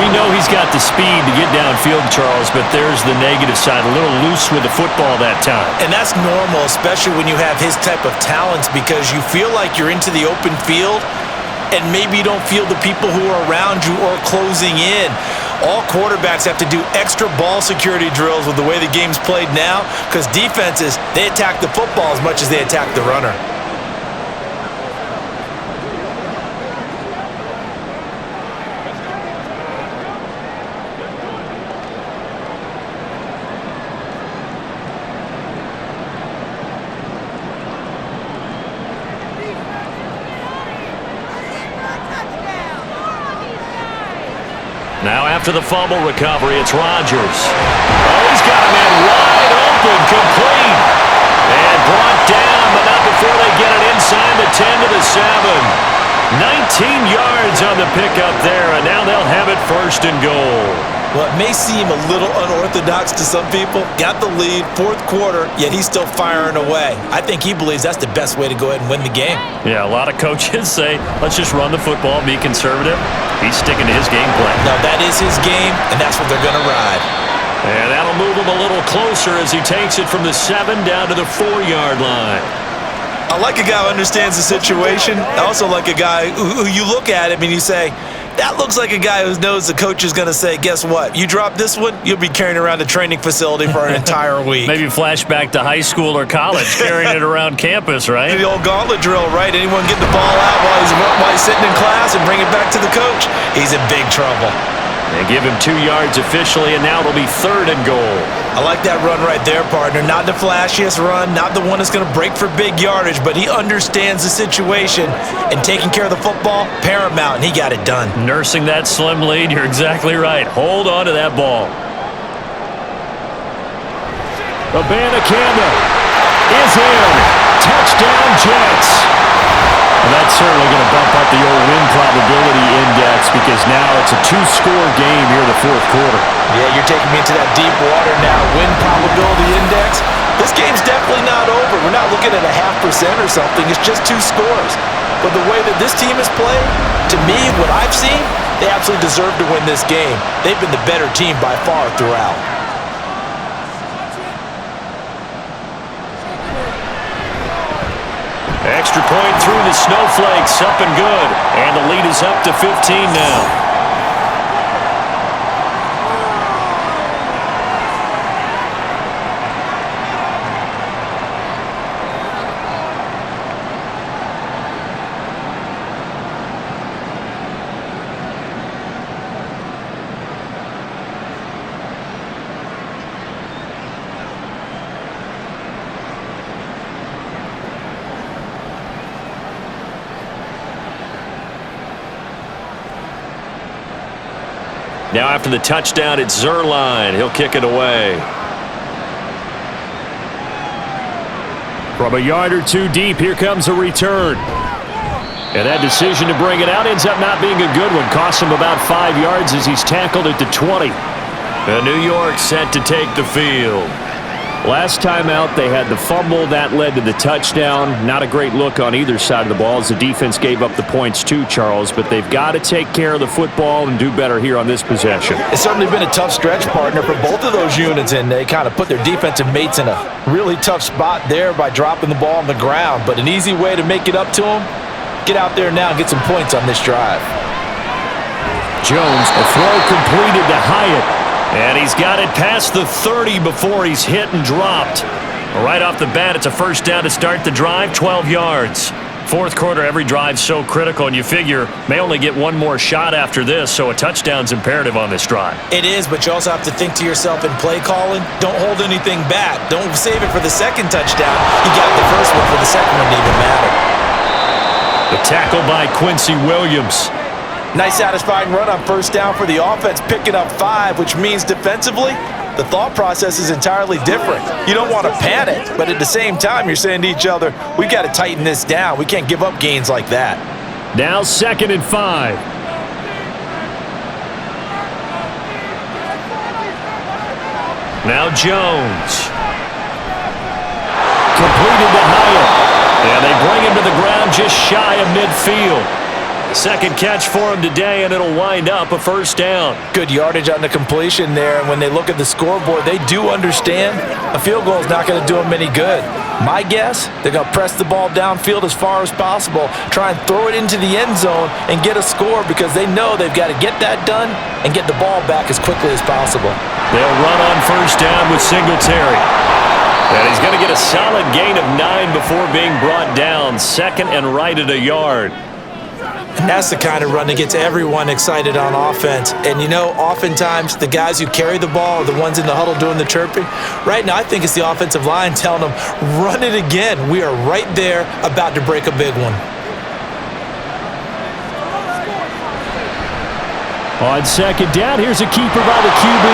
We know he's got the speed to get downfield, Charles, but there's the negative side. A little loose with the football that time. And that's normal, especially when you have his type of talents, because you feel like you're into the open field and maybe you don't feel the people who are around you or closing in. All quarterbacks have to do extra ball security drills with the way the game's played now, because defenses, they attack the football as much as they attack the runner. Now after the fumble recovery, it's Rodgers. Oh, he's got a man wide open, complete. And brought down, but not before they get it inside the 10 to the 7. 19 yards on the pickup there, and now they'll have it first and goal. Well, it may seem a little unorthodox to some people. Got the lead, fourth quarter, yet he's still firing away. I think he believes that's the best way to go ahead and win the game. Yeah, a lot of coaches say, let's just run the football, be conservative. He's sticking to his game plan. No, that is his game, and that's what they're going to ride. And that'll move him a little closer as he takes it from the 7 down to the 4-yard line. I like a guy who understands the situation. I also like a guy who you look at him and you say, that looks like a guy who knows the coach is going to say, guess what? You drop this one, you'll be carrying around the training facility for an entire week. Maybe flashback to high school or college, carrying it around campus, right? The old gauntlet drill, right? Anyone get the ball out while he's sitting in class and bring it back to the coach? He's in big trouble. They give him 2 yards officially, and now it'll be 3rd and goal. I like that run right there, partner. Not the flashiest run, not the one that's going to break for big yardage, but he understands the situation, and taking care of the football, paramount, and he got it done. Nursing that slim lead, you're exactly right. Hold on to that ball. Abanikanda is in. Touchdown, Jets. And that's certainly going to bump up the old win probability index, because now it's a 2-score game here in the fourth quarter. Yeah, you're taking me into that deep water now. Win probability index. This game's definitely not over. We're not looking at a 0.5% or something. It's just 2 scores. But the way that this team has played, to me, what I've seen, they absolutely deserve to win this game. They've been the better team by far throughout. Extra point through the snowflakes, up and good. And the lead is up to 15 now. Now after the touchdown, it's Zerline. He'll kick it away. From a yard or 2 deep, here comes a return. And that decision to bring it out ends up not being a good one. Costs him about 5 yards as he's tackled at the 20. And New York set to take the field. Last time out, they had the fumble. That led to the touchdown. Not a great look on either side of the ball as the defense gave up the points too, Charles. But they've got to take care of the football and do better here on this possession. It's certainly been a tough stretch, partner, for both of those units, and they kind of put their defensive mates in a really tough spot there by dropping the ball on the ground. But an easy way to make it up to them, get out there now and get some points on this drive. Jones, a throw completed to Hyatt. And he's got it past the 30 before he's hit and dropped. Right off the bat, it's a first down to start the drive, 12 yards. Fourth quarter, every drive's so critical, and you figure may only get one more shot after this, so a touchdown's imperative on this drive. It is, but you also have to think to yourself in play calling, don't hold anything back. Don't save it for the second touchdown. You got the first one for the second one to even matter. The tackle by Quincy Williams. Nice satisfying run on first down for the offense, picking up 5, which means defensively, the thought process is entirely different. You don't want to panic, but at the same time, you're saying to each other, we've got to tighten this down. We can't give up gains like that. Now 2nd and 5. Now Jones. completed to Hyatt. And they bring him to the ground just shy of midfield. Second catch for him today, and it'll wind up a first down. Good yardage on the completion there, and when they look at the scoreboard, they do understand a field goal is not going to do them any good. My guess, they're going to press the ball downfield as far as possible, try and throw it into the end zone and get a score because they know they've got to get that done and get the ball back as quickly as possible. They'll run on first down with Singletary. And he's going to get a solid gain of 9 before being brought down. Second and right at a yard. And that's the kind of run that gets everyone excited on offense. And, you know, oftentimes the guys who carry the ball are the ones in the huddle doing the chirping. Right now, I think it's the offensive line telling them, run it again. We are right there about to break a big one. On second down, here's a keeper by the QB.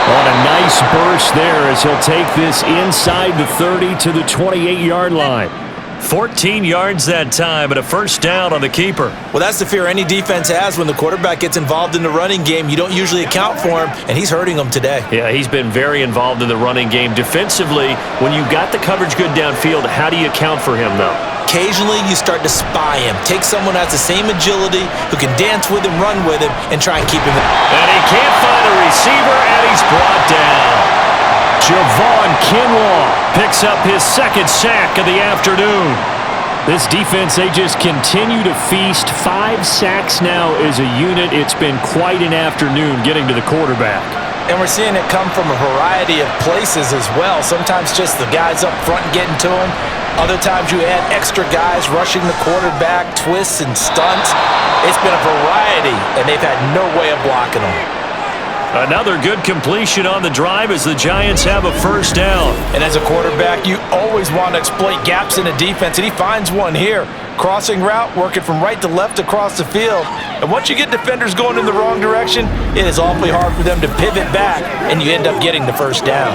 On a nice burst there as he'll take this inside the 30 to the 28-yard line. 14 yards that time and a first down on the keeper. Well, that's the fear any defense has when the quarterback gets involved in the running game. You don't usually account for him, and he's hurting them today. Yeah, he's been very involved in the running game. Defensively, when you've got the coverage good downfield, how do you account for him, though? Occasionally, you start to spy him. Take someone who has the same agility, who can dance with him, run with him, and try and keep him. And he can't find a receiver, and he's brought down. Javon Kinlaw picks up his second sack of the afternoon. This defense, they just continue to feast. 5 sacks now as a unit. It's been quite an afternoon getting to the quarterback. And we're seeing it come from a variety of places as well. Sometimes just the guys up front getting to him. Other times you add extra guys rushing the quarterback, twists and stunts. It's been a variety, and they've had no way of blocking them. Another good completion on the drive as the Giants have a first down. And as a quarterback, you always want to exploit gaps in the defense, and he finds one here. Crossing route, working from right to left across the field. And once you get defenders going in the wrong direction, it is awfully hard for them to pivot back, and you end up getting the first down.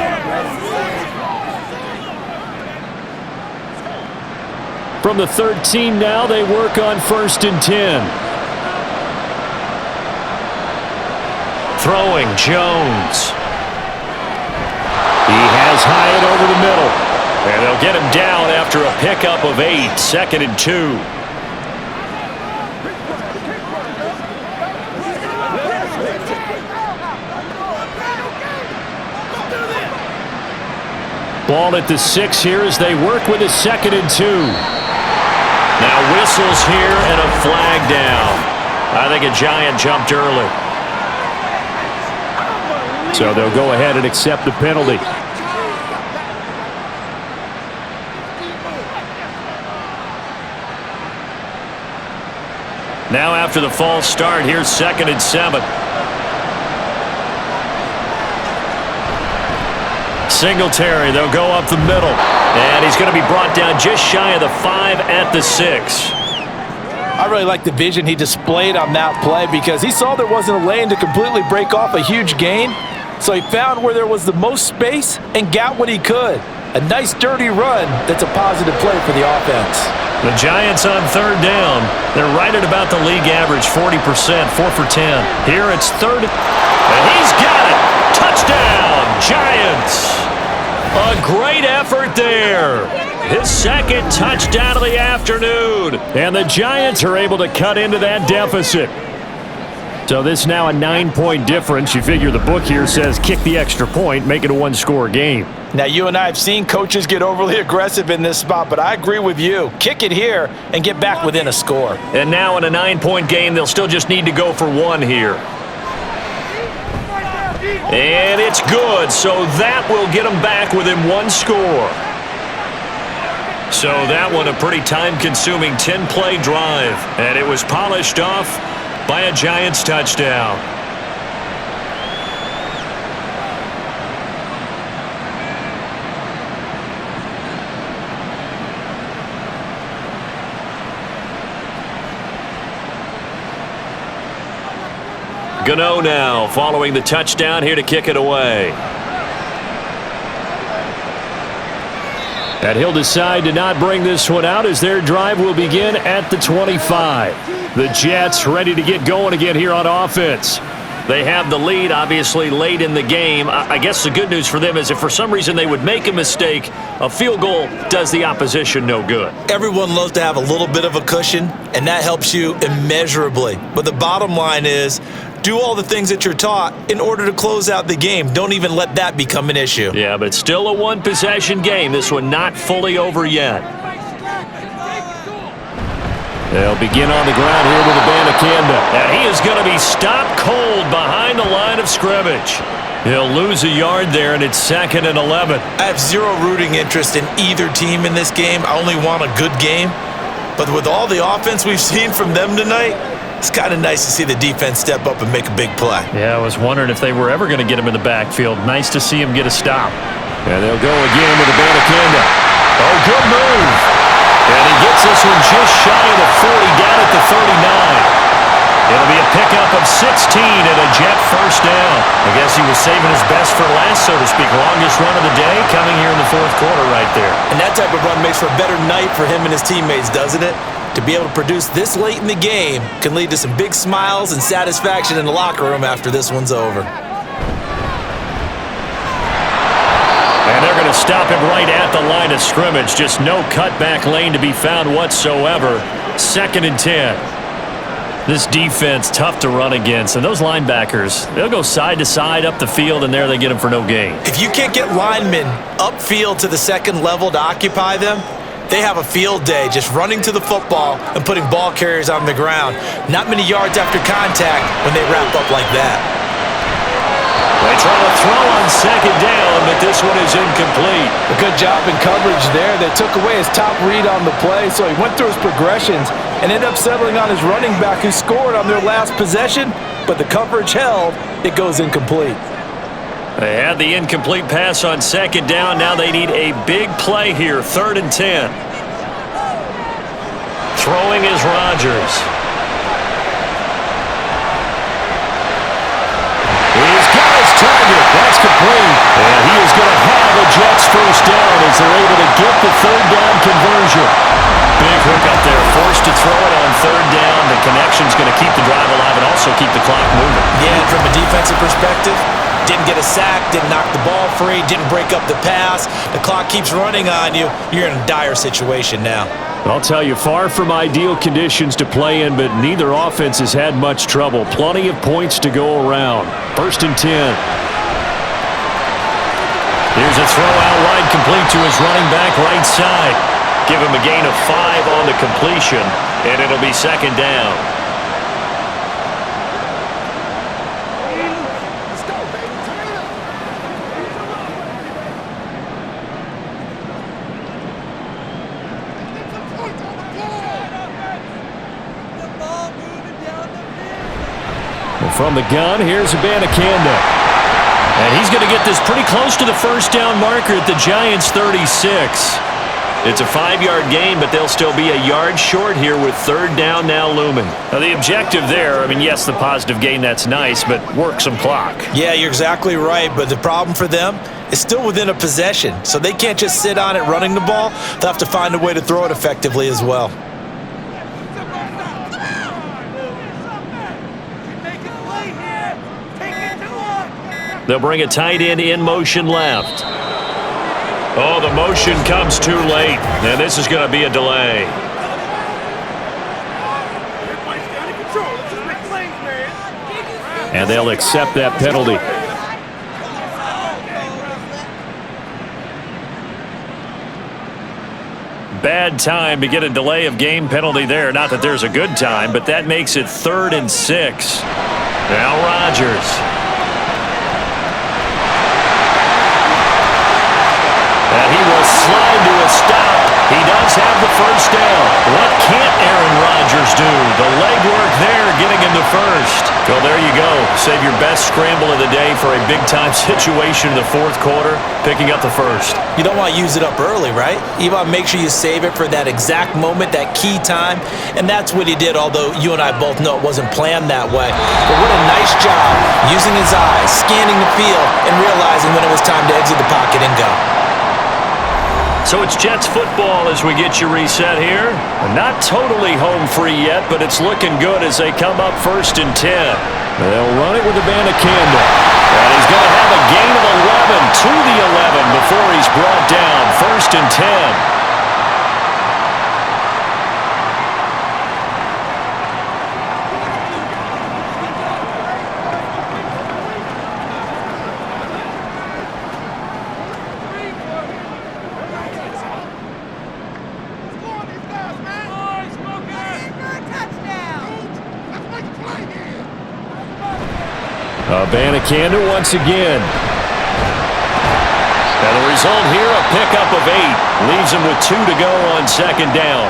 From the 13 now, they work on 1st and 10. Throwing, Jones. He has Hyatt over the middle. And they'll get him down after a pickup of 8, 2nd and 2. Ball at the 6 here as they work with a 2nd and 2. Now whistles here and a flag down. I think a Giant jumped early. So they'll go ahead and accept the penalty. Now after the false start, here's 2nd and 7. Singletary, they'll go up the middle. And he's going to be brought down just shy of the 5 at the 6. I really like the vision he displayed on that play because he saw there wasn't a lane to completely break off a huge gain. So he found where there was the most space and got what he could. A nice, dirty run that's a positive play for the offense. The Giants on 3rd down. They're right at about the league average, 40%, 4 for 10. Here it's 3rd, and he's got it. Touchdown, Giants. A great effort there. His 2nd touchdown of the afternoon. And the Giants are able to cut into that deficit. So this now a 9-point difference. You figure the book here says kick the extra point, make it a 1-score game. Now, you and I have seen coaches get overly aggressive in this spot, but I agree with you. Kick it here and get back within a score. And now in a 9-point game, they'll still just need to go for 1 here. And it's good, so that will get them back within 1 score. So that one a pretty time-consuming 10-play drive, and it was polished off by a Giants touchdown. Gano now following the touchdown here to kick it away. And he'll decide to not bring this one out as their drive will begin at the 25. The Jets ready to get going again here on offense. They have the lead, obviously, late in the game. I guess the good news for them is if for some reason they would make a mistake, a field goal does the opposition no good. Everyone loves to have a little bit of a cushion, and that helps you immeasurably. But the bottom line is, do all the things that you're taught in order to close out the game. Don't even let that become an issue. Yeah, but still a one-possession game. This one not fully over yet. They'll begin on the ground here with Abanikanda. And he is going to be stopped cold behind the line of scrimmage. He'll lose a yard there, and it's 2nd and 11. I have zero rooting interest in either team in this game. I only want a good game. But with all the offense we've seen from them tonight, it's kind of nice to see the defense step up and make a big play. Yeah, I was wondering if they were ever going to get him in the backfield. Nice to see him get a stop. And they'll go again with Abanikanda. Oh, good move. And he gets this one just shy of the 40, down at the 39. It'll be a pickup of 16 and a Jet first down. I guess he was saving his best for last, so to speak. Longest run of the day coming here in the fourth quarter right there. And that type of run makes for a better night for him and his teammates, doesn't it? To be able to produce this late in the game can lead to some big smiles and satisfaction in the locker room after this one's over. And they're going to stop him right at the line of scrimmage. Just no cutback lane to be found whatsoever. 2nd and 10. This defense, tough to run against. And those linebackers, they'll go side to side up the field, and there they get them for no gain. If you can't get linemen upfield to the second level to occupy them, they have a field day just running to the football and putting ball carriers on the ground. Not many yards after contact when they wrap up like that. They try to throw on 2nd down, but this one is incomplete. A good job in coverage there. They took away his top read on the play, so he went through his progressions and ended up settling on his running back who scored on their last possession, but the coverage held. It goes incomplete. They had the incomplete pass on 2nd down. Now they need a big play here, 3rd and 10. Throwing is Rodgers. He's got his target. That's complete. And he is going to have a Jets first down as they're able to get the 3rd down conversion. Big hook up there. Forced to throw it on 3rd down. The connection's going to keep the drive alive and also keep the clock moving. Yeah, and from a defensive perspective, didn't get a sack, didn't knock the ball free, didn't break up the pass. The clock keeps running on you. You're in a dire situation now. I'll tell you, far from ideal conditions to play in, but neither offense has had much trouble. Plenty of points to go around. 1st and 10. Here's a throw out wide, complete to his running back right side. Give him a gain of 5 on the completion, and it'll be 2nd down. From the gun, here's Abanikanda. And he's going to get this pretty close to the first down marker at the Giants' 36. It's a 5-yard gain, but they'll still be a yard short here with 3rd down now looming. Now, the objective there, I mean, yes, the positive gain, that's nice, but work some clock. Yeah, you're exactly right, but the problem for them is still within a possession, so they can't just sit on it running the ball. They'll have to find a way to throw it effectively as well. They'll bring a tight end in motion left. Oh, the motion comes too late, and this is going to be a delay. And they'll accept that penalty. Bad time to get a delay of game penalty there. Not that there's a good time, but that makes it 3rd and 6. Now Rodgers. And he will slide to a stop. He does have the first down. What can't Aaron Rodgers do? The legwork there getting him the first. Well, there you go. Save your best scramble of the day for a big-time situation in the fourth quarter, picking up the first. You don't want to use it up early, right? You want to make sure you save it for that exact moment, that key time, and that's what he did, although you and I both know it wasn't planned that way. But what a nice job using his eyes, scanning the field, and realizing when it was time to exit the pocket and go. So it's Jets football as we get you reset here. Not totally home free yet, but it's looking good as they come up 1st and 10. They'll run it with Abanikanda. And he's going to have a gain of 11 to the 11 before he's brought down. 1st and 10. Abanikanda once again. And the result here, a pickup of 8. Leaves him with 2 to go on 2nd down.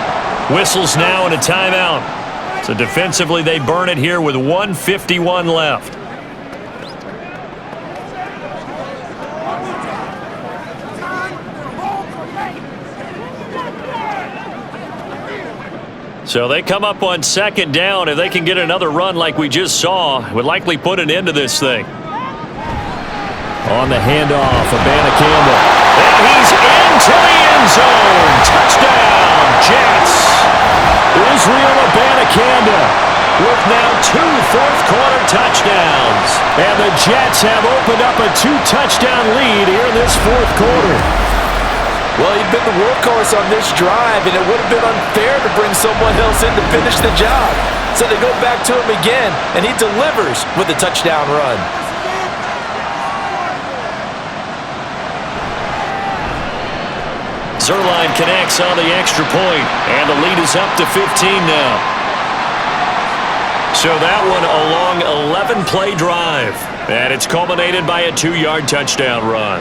Whistles now and a timeout. So defensively, they burn it here with 1:51 left. So they come up on 2nd down. If they can get another run like we just saw, it would likely put an end to this thing. On the handoff, Abanikanda. And he's into the end zone. Touchdown, Jets. Israel Abanikanda with now 2 fourth-quarter touchdowns. And the Jets have opened up a 2-touchdown lead here in this 4th quarter. Well, he'd been the workhorse on this drive, and it would have been unfair to bring someone else in to finish the job. So they go back to him again, and he delivers with a touchdown run. Zerline connects on the extra point, and the lead is up to 15 now. So that one a long 11-play drive, and it's culminated by a 2-yard touchdown run.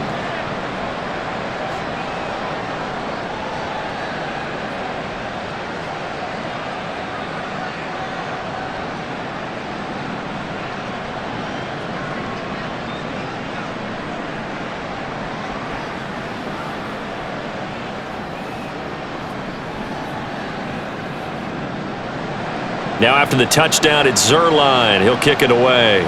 Now after the touchdown, it's Zerline. He'll kick it away.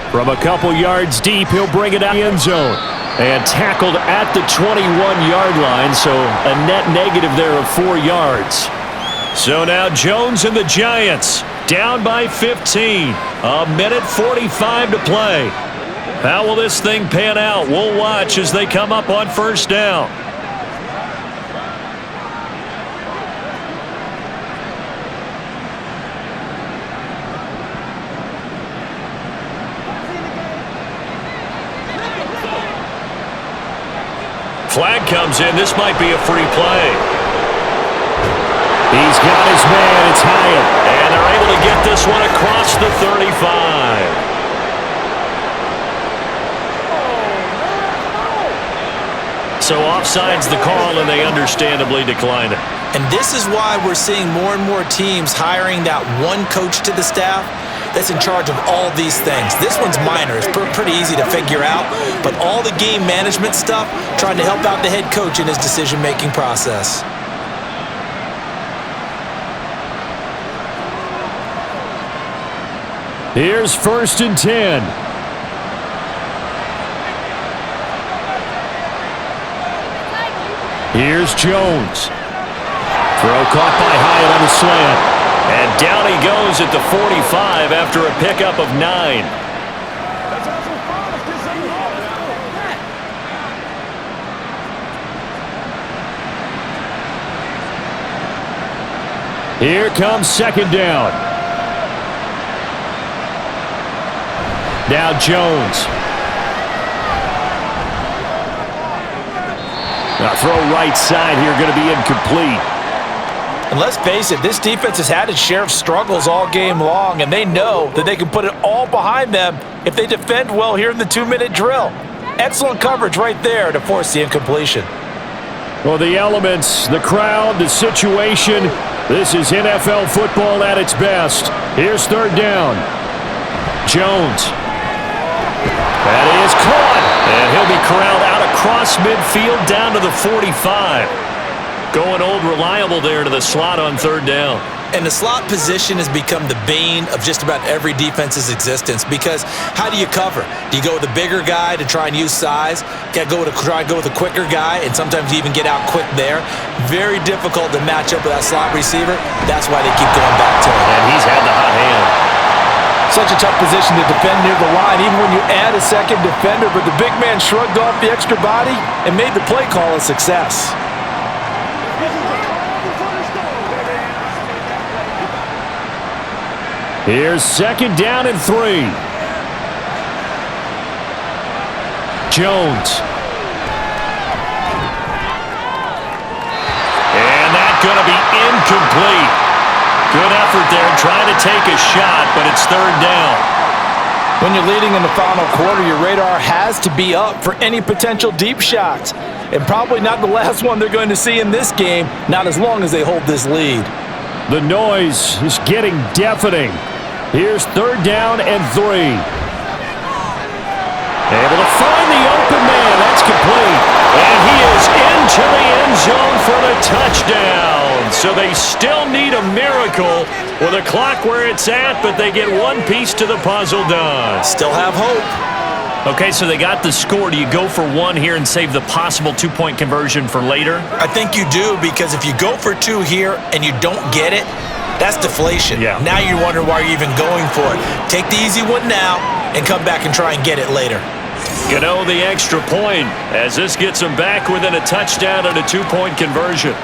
From a couple yards deep, he'll bring it out the end zone. And tackled at the 21-yard line, so a net negative there of 4 yards. So now Jones and the Giants down by 15. A minute 45 to play. How will this thing pan out? We'll watch as they come up on 1st down. Flag comes in. This might be a free play. He's got his man. It's Hyatt. And they're able to get this one across the 35. So offside's the call, and they understandably decline it. And this is why we're seeing more and more teams hiring that one coach to the staff that's in charge of all these things. This one's minor. It's pretty easy to figure out. But all the game management stuff, trying to help out the head coach in his decision-making process. Here's 1st and 10. Here's Jones. Throw caught by Hyatt on the slant. And down he goes at the 45 after a pickup of 9. Here comes 2nd down. Now Jones. Now throw right side here, going to be incomplete. And let's face it, this defense has had its share of struggles all game long, and they know that they can put it all behind them if they defend well here in the 2-minute drill. Excellent coverage right there to force the incompletion. Well, the elements, the crowd, the situation, this is NFL football at its best. Here's 3rd down. Jones. That is caught. And he'll be corralled out across midfield down to the 45. Going old reliable there to the slot on third down. And the slot position has become the bane of just about every defense's existence because how do you cover? Do you go with a bigger guy to try and use size? Try and go with a quicker guy, and sometimes you even get out quick there. Very difficult to match up with that slot receiver. That's why they keep going back to him. And he's had the hot hand. Such a tough position to defend near the line, even when you add a second defender, but the big man shrugged off the extra body and made the play call a success. Here's second down and 3. Jones. And that's going to be incomplete. Good effort there trying to take a shot, but it's third down. When you're leading in the final quarter, your radar has to be up for any potential deep shots. And probably not the last one they're going to see in this game, not as long as they hold this lead. The noise is getting deafening. Here's third down and 3. Able to find the open man. That's complete. And he is into the end zone for the touchdown. So they still need a miracle with a clock where it's at, but they get one piece to the puzzle done. Still have hope. Okay, so they got the score. Do you go for one here and save the possible two-point conversion for later? I think you do, because if you go for 2 here and you don't get it, that's deflation. Yeah. Now you wonder why you're even going for it. Take the easy one now and come back and try and get it later. Gano the extra point as this gets them back within a touchdown and a two-point conversion.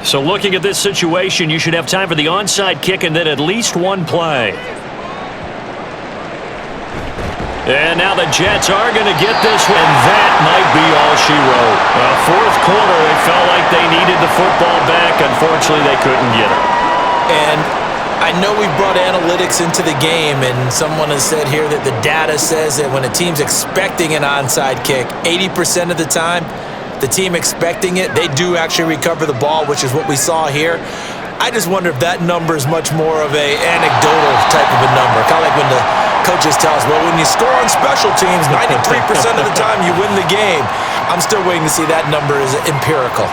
So looking at this situation, you should have time for the onside kick and then at least one play. And now the Jets are going to get this one. And that might be all she wrote. Fourth quarter, it felt like they needed the football back. Unfortunately, they couldn't get it. And I know we brought analytics into the game, and someone has said here that the data says that when a team's expecting an onside kick, 80% of the time, the team expecting it, they do actually recover the ball, which is what we saw here. I just wonder if that number is much more of a anecdotal type of a number. Kind of like when the coaches tell us, well, when you score on special teams, 93% of the time you win the game. I'm still waiting to see that number is empirical.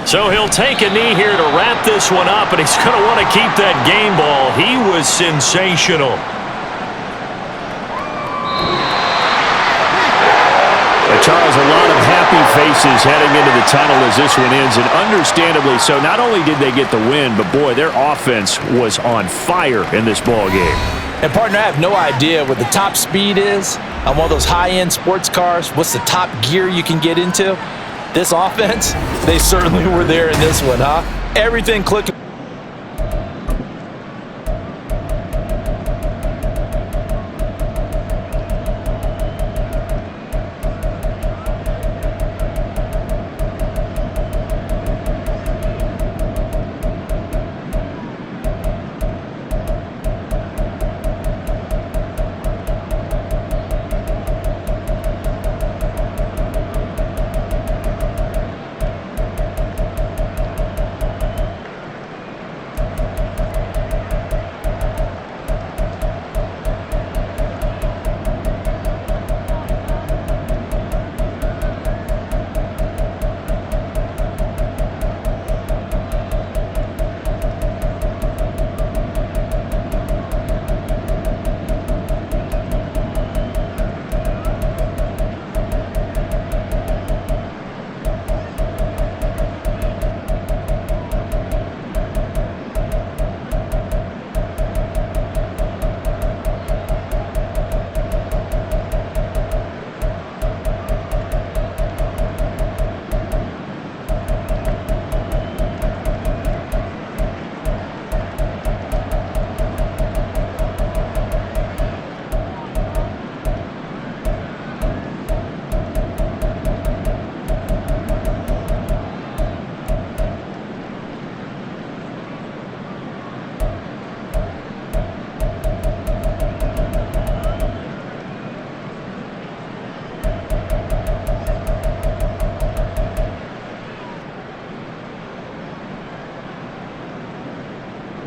So he'll take a knee here to wrap this one up, and he's going to want to keep that game ball. He was sensational. Charles, a lot of happy faces heading into the tunnel as this one ends, and understandably so. Not only did they get the win, but boy, their offense was on fire in this ball game. And partner, I have no idea what the top speed is on one of those high-end sports cars. What's the top gear you can get into? This offense, they certainly were there in this one, huh? Everything clicking.